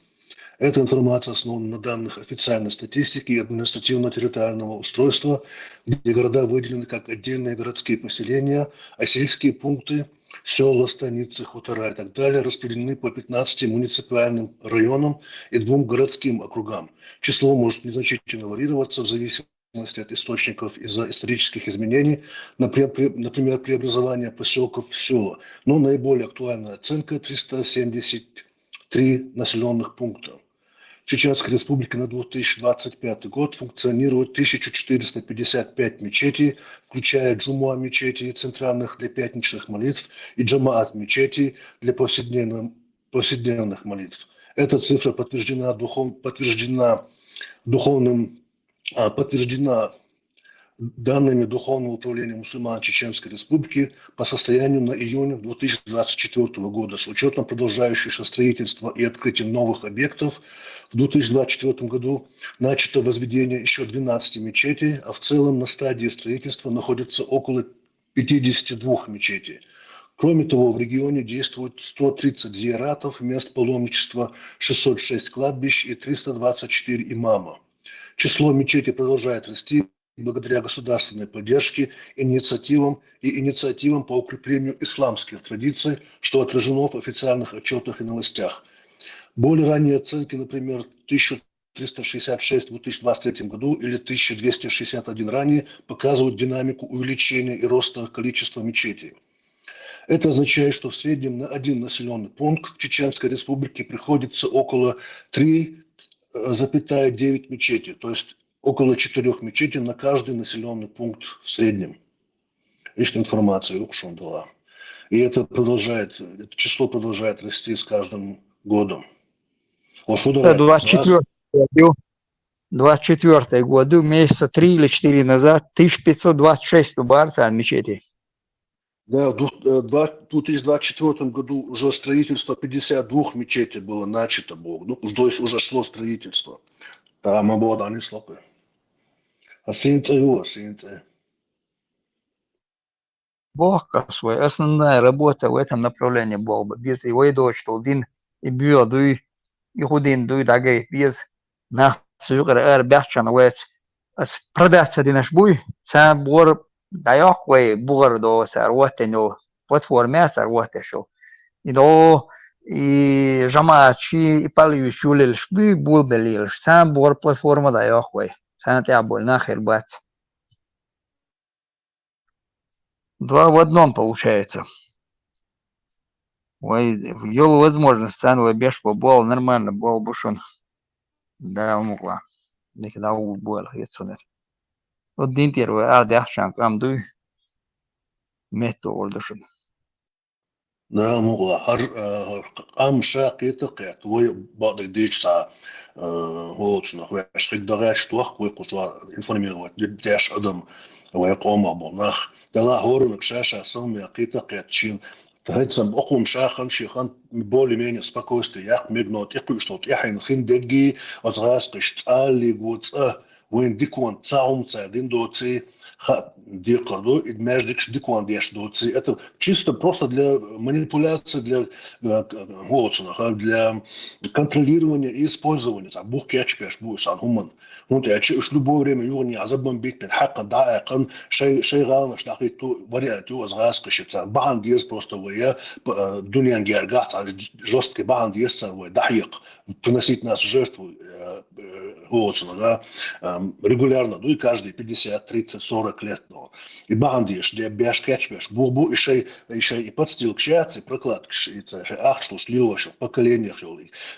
Эта информация основана на данных официальной статистики и административно-территориального устройства, где города выделены как отдельные городские поселения, а сельские пункты, села, станицы, хутора и так далее распределены по 15 муниципальным районам и 2 городским округам. Число может незначительно варьироваться в зависимости от источников из-за исторических изменений, например, преобразования поселков в села, но наиболее актуальная оценка 373 населенных пункта. В Чеченской Республике на 2025 год функционирует 1455 мечетей, включая джумуа мечети центральных для пятничных молитв и джамаат мечетей для повседневных молитв. Эта цифра подтверждена данными Духовного управления мусульман Чеченской Республики по состоянию на июнь 2024 года с учетом продолжающегося строительства и открытия новых объектов. В 2024 году начато возведение еще 12 мечетей, а в целом на стадии строительства находится около 52 мечетей. Кроме того, в регионе действует 130 зияратов, мест паломничества, 606 кладбищ и 324 имама. Число мечетей продолжает расти благодаря государственной поддержке, инициативам по укреплению исламских традиций, что отражено в официальных отчетах и новостях. Более ранние оценки, например, 1366 в 2023 году или 1261 ранее, показывают динамику увеличения и роста количества мечетей. Это означает, что в среднем на один населенный пункт в Чеченской Республике приходится около 3,9 мечети, то есть около 4 мечетей на каждый населенный пункт в среднем. Есть информация, Укшун дала. И это число продолжает расти с каждым годом. 24 году, месяца 3 или 4 назад, 1526 барта мечетей. Да, в 2024 году уже строительство 52 мечетей было начато. То есть уже шло строительство. Там обода не слопы. Бог свой, основная работа в этом направлении была бы. Без его дочь, Толдин, и Бьёдуй, и Худин, Дуй, Дагай, без нас, Югар, Бяхчан, Уэц. Продаться динаш буй, сам бор Dayak way bugar do sar wateno platforma sar watesho. Ido i jamachi ipali shulel shbi bul belil sam bugar platforma dayak way. Sana тяболь нахер бать. Два в одном получается. Ой, ёл возможность сан беш побол нормально бол бушон. Да мукла. Никогда был хитсонер. Вот динтер вы ардяхшан кам дуй. Метто олдушон. Да, могла. Ам шаقيت قيت وي بعض ديش ساعة هوتنا ويش خد دغاش توخ ويقصوا انفورميروات ديش أدم ويقوم أبوناخ دلا هورن كشاشة سمي قيت قيت شين فهيتسم أقوم شاخن شيخان بولي مين سباكوستي ياق ميغنوت يقوشتوت يحين خين دقي أزغاس قشت آلي قوت وين ديكوان تاعهم تاعدين دوتي دي قردو идмеждикш дикуан деш доци. Это чисто просто для манипуляции, для для контролирования и использования. Бух кечпеш бусан хуман. هون تأشي أسلوبه ريم يغني عزبهم بيت من حق دائقا شيء غالنا شناقيتو ورياتو أزغاس قشتا بعض ديس بروستا ويا دنيا نجارقات على جوستك بعض ديس ودحيق приносить нас в жертву да, регулярно, ну и каждые 50, 30, 40 лет. Но. И бандиш, где беш кечбеш, бубу, еще и подстил к шац, и проклад к ахшлу, шлилошу, в поколениях,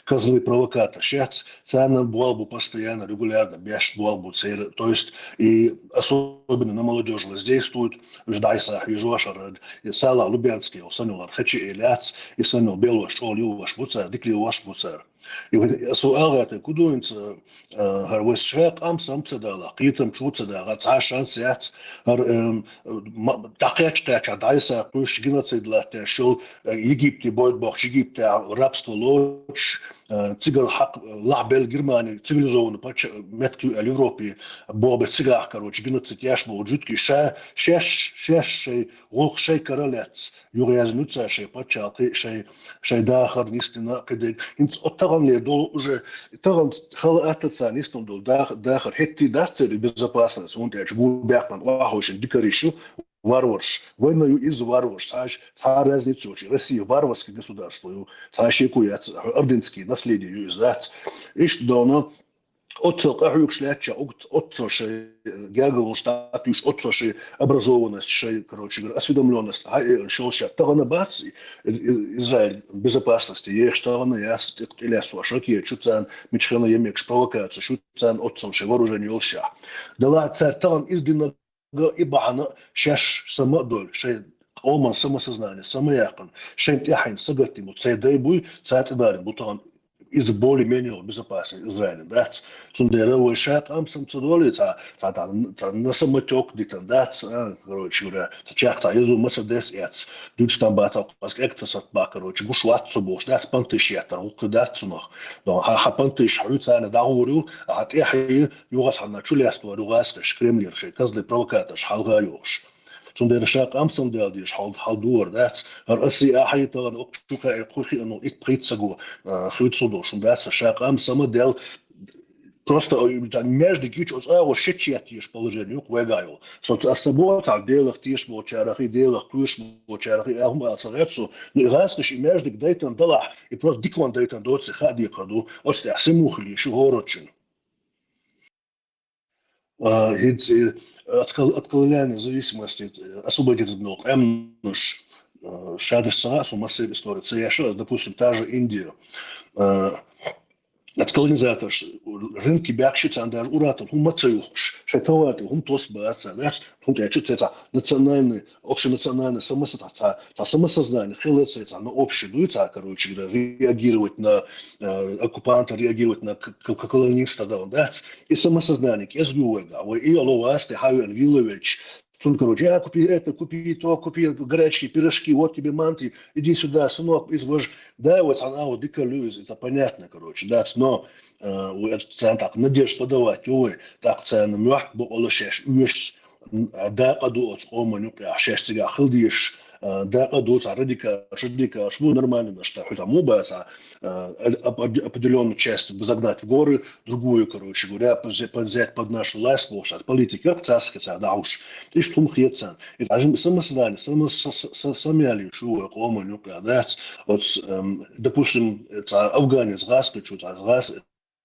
козлы провокатор, шац, цена буалбу постоянно, регулярно, беш буалбу, то есть и особенно на молодежь воздействуют, ждайся, ежошар, и сала лубянский, санил архачи и ляц, и санил белош, олюваш, буцар, дикливаш, буцар. И سؤال كودونس هروس شاق أمس دالا قيتم شو تدالا تعشان ساعات دقيقة تاع دايسا قوش جنا تدلا تاع شو يجيب بويد بوخش يجيب تاع رابستو لوش تيجر حق لعبل جرماني تيفيليزون باتش متكو الأوروبي بوب تيجر كروش جنا تياش موجود كي شاش شيء غلق شيء كرالات يغيز نوتسا شيء باتش شيء داخل نيستنا كده انت طبعا لدول уже طبعا خلقت نيستم دول داخل حتى داستر безопасность он тяж бухбяхман вахош дикаришу варварш война из варварш та разницу Россия варварское государство та шекует ордынские наследие юзат иш доно отцок ахюк шляча отцош гергал штатус отцош образованность короче говоря осведомленность шелша тогда бац Израиль безопасности есть что она есть или свашоки чуцан мичхана емек провокация чуцан отцом вооружение олша дала царь там издина ибана шаш самодоль шей Олман самосознание, самояхан, шент яхин, сагатиму, цейдайбуй, цайтибарин, бутан из более-менее безопасный Израиль, да, сундера вышат, амсам цудоли, на самотек, дитан, да, короче говоря, чахта, изу масадес, яц, дюч там батал, паскектас от ба, короче, гушват цубош, да, спантыш ятар, укдат цунах, но хапантыш, хуцана, да, говорю, а от яхи, югас хана чуляство, ругаскаш, кремлер, шей, казлы провокаташ, халга юш. Zonder شاق أمسن دال ديش حال دور دات الأسري أحيي تغن أقشوخا يقوخي أنه إتبخيت سجوا خيط صدور شون دات شاق أمسن دال просто между кич от ого шечет тиш положение квегайл со асабот а делах тиш бо чарахи делах куш бо чарахи ахма сагапсу не гасныш между дейтан дала и просто дикван дейтан доцы хади каду оста асимухли шугорочин от колониальной зависимости освободить от эмнуш шадыш цагасу массив истории цеяшо, допустим, та же Индия. От колонизатор рынки бякшица андер уратан хумацаюш шетоваты хум тосбарца наш хум тячица это национальный общенациональный самосознание хилется это на общедуется короче реагировать на оккупанта реагировать на колониста да и самосознание кезгуега ой и аловасте хавен вилович Сон, короче, купи это, купи то, купи горячие пирожки, вот тебе манты, иди сюда, сынок, извож. Да, вот она вот диколюз, это понятно, короче, да, но это так, надежд подавать, ой, так цена мягко, олошеш, уешь, да, паду от скоманю, а шестига, хилдиш, да, адут, радика, шадика, шву нормально, что хоть там оба, определенную часть загнать в горы, другую, короче говоря, взять под нашу власть, потому что политика, как царская, да уж, ты что мхьется. И даже самосоздание, самяли, что кома, ну, да, вот, допустим, это афганец, раска, что-то, раз,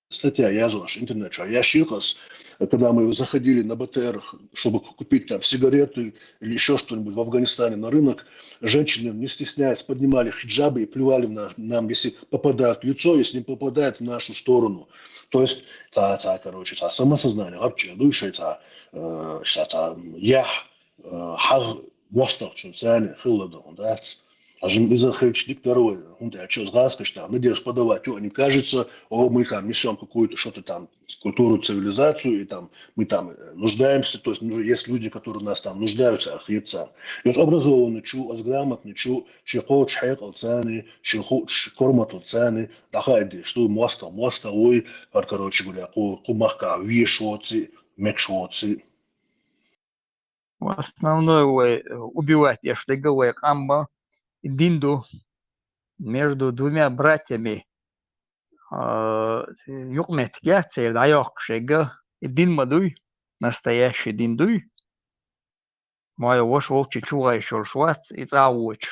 статья, я знаю, интернет, что я щихас, когда мы заходили на БТР, чтобы купить там сигареты или еще что-нибудь в Афганистане на рынок, женщины, не стесняясь, поднимали хиджабы и плевали нам, если попадает в лицо, если не попадает в нашу сторону. То есть, короче, самосознание, вообще, душа, я, хар, мостов, что цены, хилладон, да, а же из-за хэчник второй, он я что сгаска, что надеюсь подавать, не кажется, мы там несем какую-то что-то там культуру, цивилизацию, и там мы там нуждаемся, то есть есть люди, которые у нас там нуждаются, ахьется. И вот образованный, чу, грамотный, чу, щехот, шхек, оцены, щехот, кормат, оцены, дахайди, что моста, ой, короче говоря, кумахка, вишоци, мекшоци. Основной убивать, я что говорю, амба, динду между двумя братьями, юкмет яцер, дайок шега, дин мадуй, настоящий диндуй, мой вош волчи чугай шуршвац, и цауч.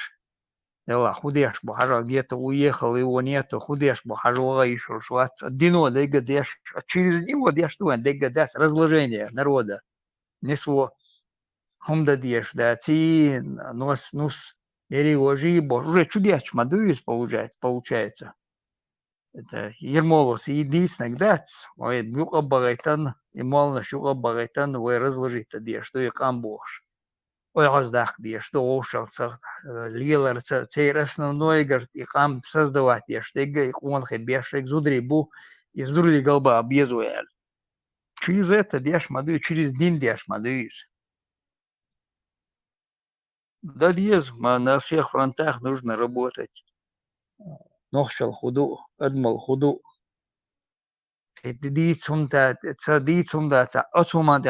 Дела, худеш бахажа, где-то уехал, его нету, худеш бахажа и шуршвац. Дино, дегадеш, через него деш, дегадеш, разложение народа. Несло. Хумдадеш, да, ти, нус, переложи, уже чудеч, мадуис получается. Это ермолос и дисник дац, ой, бюка барайтан, и молно шука барайтан, ой, разложить деш, что я камбош. Ой, раздах деш, что ошался, лилар, цей основной, говорит, и кам создавать деш, тега, и он хебеш, и зудрибу, и зурли голба объезвуэль. Через это деш мадуис, через дин деш мадуис. Да, на всех фронтах нужно работать. Нохшал худу, адмал худу. Дицум да, дицум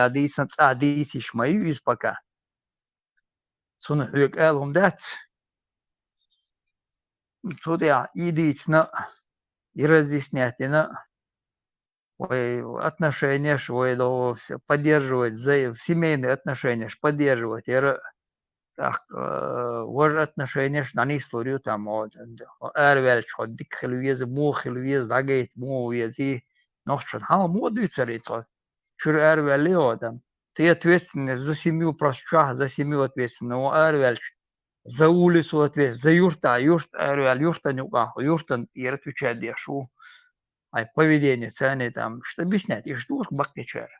дициш мою из пока. Сун хюк элхум дат. Судя идицна и разъяснять на отношения, что поддерживать, семейные отношения, поддерживать. Так, вож отношения на них историю там, эрвелч, ходик хилвиз, му хилвиз, дагейт, му визи, нохчан, моду царицо, чур эрвели там. Ты ответственный за семью проща, за семью ответственный, эрвелч, за улицу ответственный, за юрта, эрвел, юрта нюка, юрта и отвечает дешу. Ай, поведение цены там, что объяснять, и что бакчер.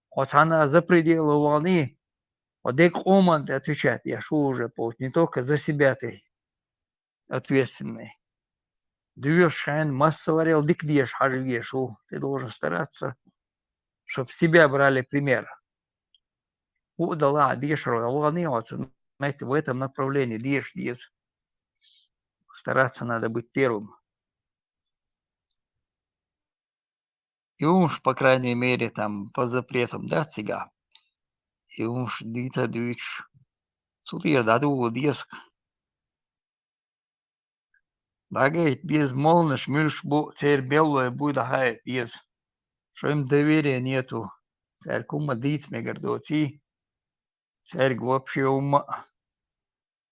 Хоть она за пределы волны. Вот дек оман отвечает, я шо уже не только за себя ты ответственный. Дюешь шайн масса варил, дик дешь хажвеш, ты должен стараться, чтобы себя брали пример. Удала, дешь, волневаться, знаете, в этом направлении, дешь. Стараться надо быть первым. И уж, по крайней мере, там, по запретам, да, цыга. И уж, дица, дюч. Тут я даду, деск. Дагает без молно шмюш царь белое будет агает без. Что им доверия нету. Царь кума диц мегардоти. Царь вообще ума.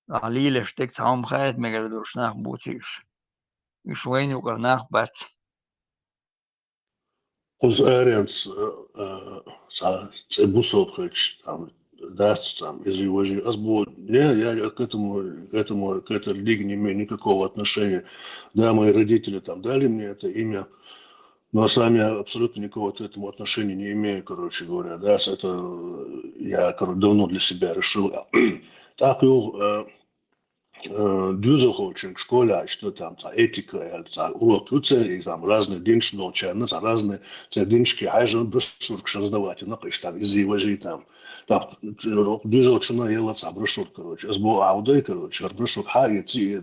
А лиле штек сам хает мегардош нах бутиш. И швейню карнах бац. Uz ērens цебусов хоть там даст там из его жизни. Я к этой лиге не имею никакого отношения. Да, мои родители там дали мне это имя, но сами я абсолютно никакого к этому отношения не имею, короче говоря. Да, это я, давно для себя решил. Так, Düzel coaching в школе, что там, этика, урок и там разные динчи научаются, разные динчики, а же брошюрки раздавать, там, из его же там, Düzel чуна ела брошюр, короче, сбо аудой, короче, брошюр,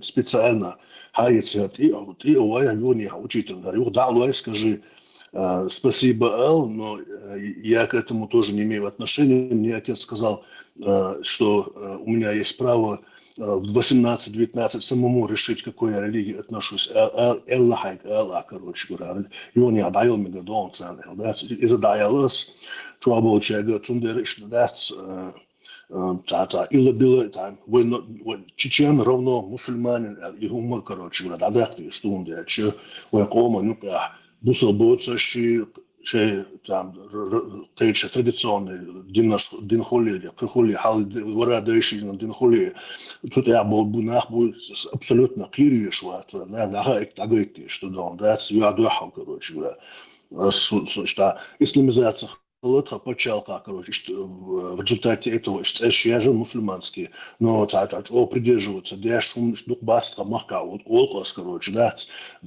специально, и я не учитель, говорю, да, Луай, скажи, спасибо, Эл, но я к этому тоже не имею отношения, мне отец сказал, что у меня есть право в 18-19 самому решить, к какой я религии отношусь. Элла хайк, элла, короче говоря. Юни адайл мегадон цен. Из-за дайлас, чуабол чега, цундериш, даст, илла билла, там, чечен равно мусульманин, и ума, короче говоря, дадахты, что он делает, че, кома, ну-ка, бусал боца, شيء تيجي تراديционный دين خولي كخولي حال ورا دايشي دين خولي تطيع بالبناخ بول абсолютно كيري شوات لا هايك تعقيتي что да да свято хал короче говоря что исламизация холодка почалка короче что в результате этого что я же мусульманский но о придерживаться для шум что баста мака вот олклас короче да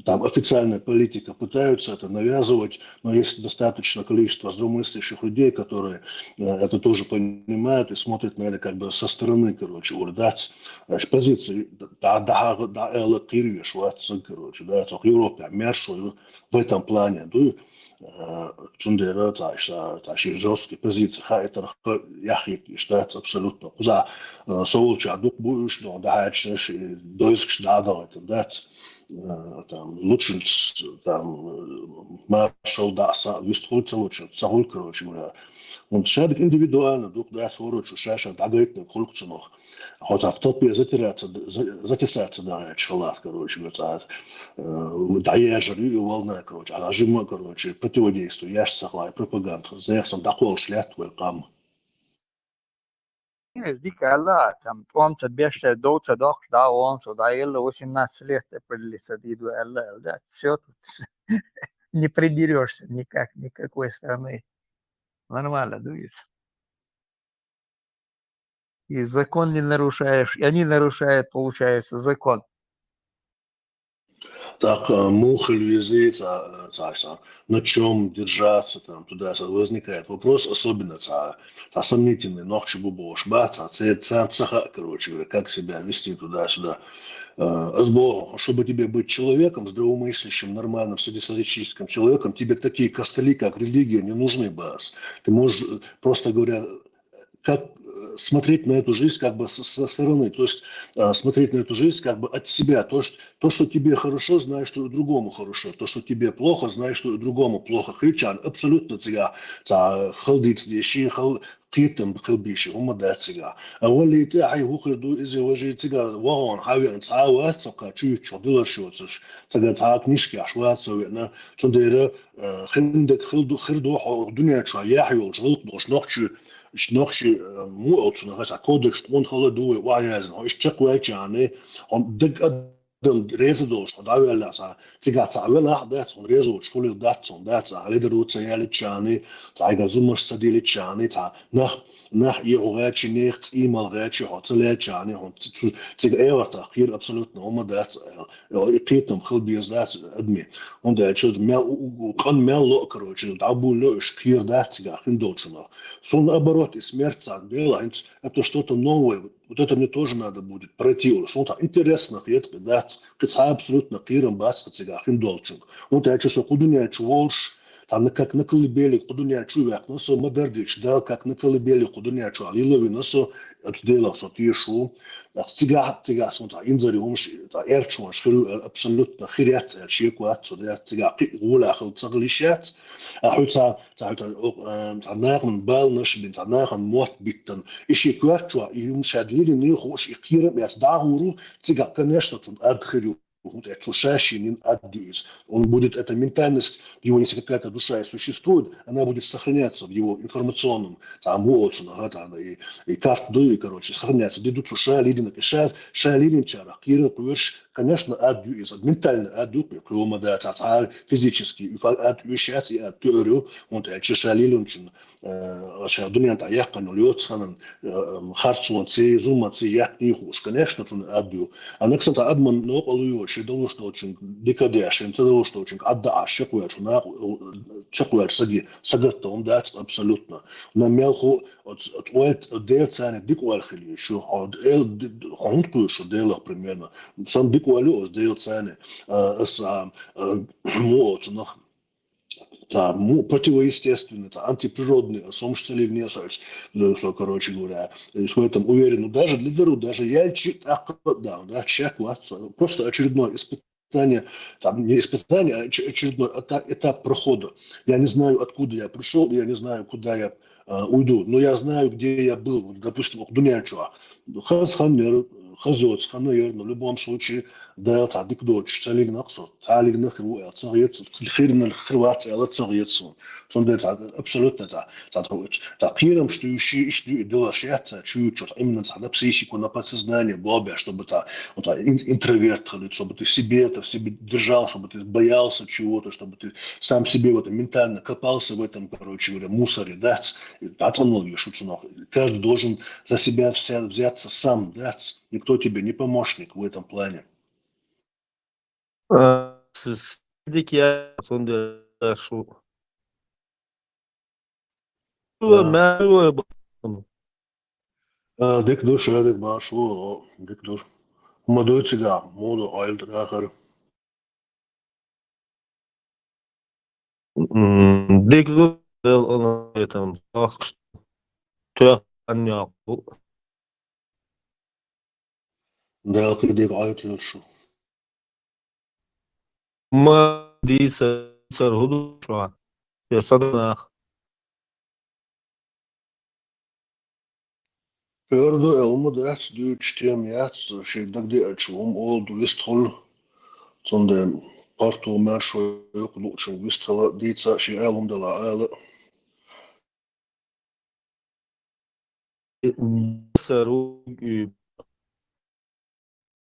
там официальная политика пытаются это навязывать, но есть достаточно количество здравомыслящих людей, которые это тоже понимают и смотрят на это как бы со стороны, короче, урдать позиции да элла кирвиш короче, да, в Европе мершу в этом плане, Цундера, жесткие позиции, это яхит, считается абсолютно. За соулча дух будешь, но да, дойск надо это дать. Там лучше там маршал да, выстроиться лучше, сагул, короче говоря. Он шарит индивидуально, дух да, короче, шаша, да, говорит, на кульцу noch. Хотя в топе затесаться, да, шалат, короче, говоря, да, я жарю волна, короче, а режима, короче, противодействую, я же согласен, пропаганда, заехал, дохол шлят твой кам. Zic alla, tam pomca biește douță doc da onso da el 18 лет прилisa диду alla, да, все тут не придерешься никак, никакой страны. Нормально, дует. И закон не нарушаешь, и они нарушают, получается, закон. Так, мухоль язык, на чем держаться, там, туда возникает вопрос, особенно сомнительный, ночи бубош, короче говоря, как себя вести туда-сюда. Чтобы тебе быть человеком, здравомыслящим, нормальным, среднестатистическим человеком, тебе такие костыли, как религия, не нужны, бас. Ты можешь, просто говоря, как смотреть на эту жизнь как бы со стороны, то есть смотреть на эту жизнь как бы от себя. То, что тебе хорошо, знаешь, что и другому хорошо. То, что тебе плохо, знаешь, что и другому плохо. Хричан абсолютно цыга. Халдиц деши, قيتم بخبيش هم ده تيجا أولي تاعي هو خدو إذا وجه تيجا وهون حاول تعاود تبقى شو دولار شو تش تيجا تعاك نشكي عشوات سوينا تندير خندك خردو الدنيا شو يحيو جلط دوش نخشي شنخشي مو أوتنا هذا كودكس تون خلا دوي وعيازن هو إشتقوا يعني هم دق ريزدوش خداوي الله سا تيجا تعاول هذا تون ريزوش كل الدات تون دات على دروت سيالي تشاني تعيق زمش سديلي تشاني تع nach ihre nichts E-Mail rätsche hat lecane und zu ewer hier absolut no dat geht khilbiz dat admi und der chuz mel kan mel lo короче да було шкир dat ga хиндочно сон наоборот и смерть делает это что-то новое вот это мне тоже надо будет пройти сон интересно это да это абсолютно киром баска ga хиндочно und der chuz кудуня чволш там как на колыбели кудуня чувак но со модердич да как на колыбели кудуня чу алилови но со отдела со тишу тига сон та инзари умш та эрчун шхру абсолютно хирят шикват со да тига гула хл таглишат ахута та нахн балнаш бин та нахн мот биттен иши кварчу юмшадвили не хош ихирем яс дагуру тига конечно тут адхрю он будет, эта ментальность, его, если какая-то душа и существует, она будет сохраняться в его информационном, там, и карты, короче, сохраняться. Дидут суша, лидина, ша лидин чара, кира, конечно, ментально адду, физически, отвещать и оттюрю, он чеша лилунчин, дуня яхкану льотсханан, харцун, зума, яхнихуш, конечно, адду. А кстати, адман, но олуешь, долу что очень декадеш, долу что очень адда, шекуешь, шекуешь, сагатто, он дает абсолютно. На мелху от децане дикуальхили, еще он куешь, делах примерно. Сам дикуалю, децане, с муот, противоестественные, антиприродные, сомштели внесались, короче говоря, в этом уверен. Но даже лидеру, даже я да, человек, просто очередное испытание, не испытание, а очередной этап прохода. Я не знаю, откуда я пришел, я не знаю, куда я уйду, но я знаю, где я был. Вот, допустим, Дунячуа, Хазханер, Хазоц, Ханер, но в любом случае, да, تعديك دوتش تعليق نقصه تعليق نخر تصغيت الخير من الخروات على تصغيت صون صون ده absolutно قيرم что ищи дело шеца чуть-чуть именно тогда психику на подсознание бобя чтобы интроверт чтобы ты в себе держал чтобы ты боялся чего-то чтобы ты сам себе в этом ментально копался в этом короче говоря мусоре да каждый должен за себя взяться сам да никто тебе не помощник в этом плане. Dedik ya sonunda şu. Да. Dik duş dik baş o dik duş. Modu çıga modu oil tıkakar. Dik onu tam yok. Dalkı dik oil şu. Ma di sarhudu şu an. Ya sadana. Gördü elmu da düç tem ya şey dik açum oldu vistol. Sonda parto marşo yok luçun vistol ditsa şey elum da la ala. Saru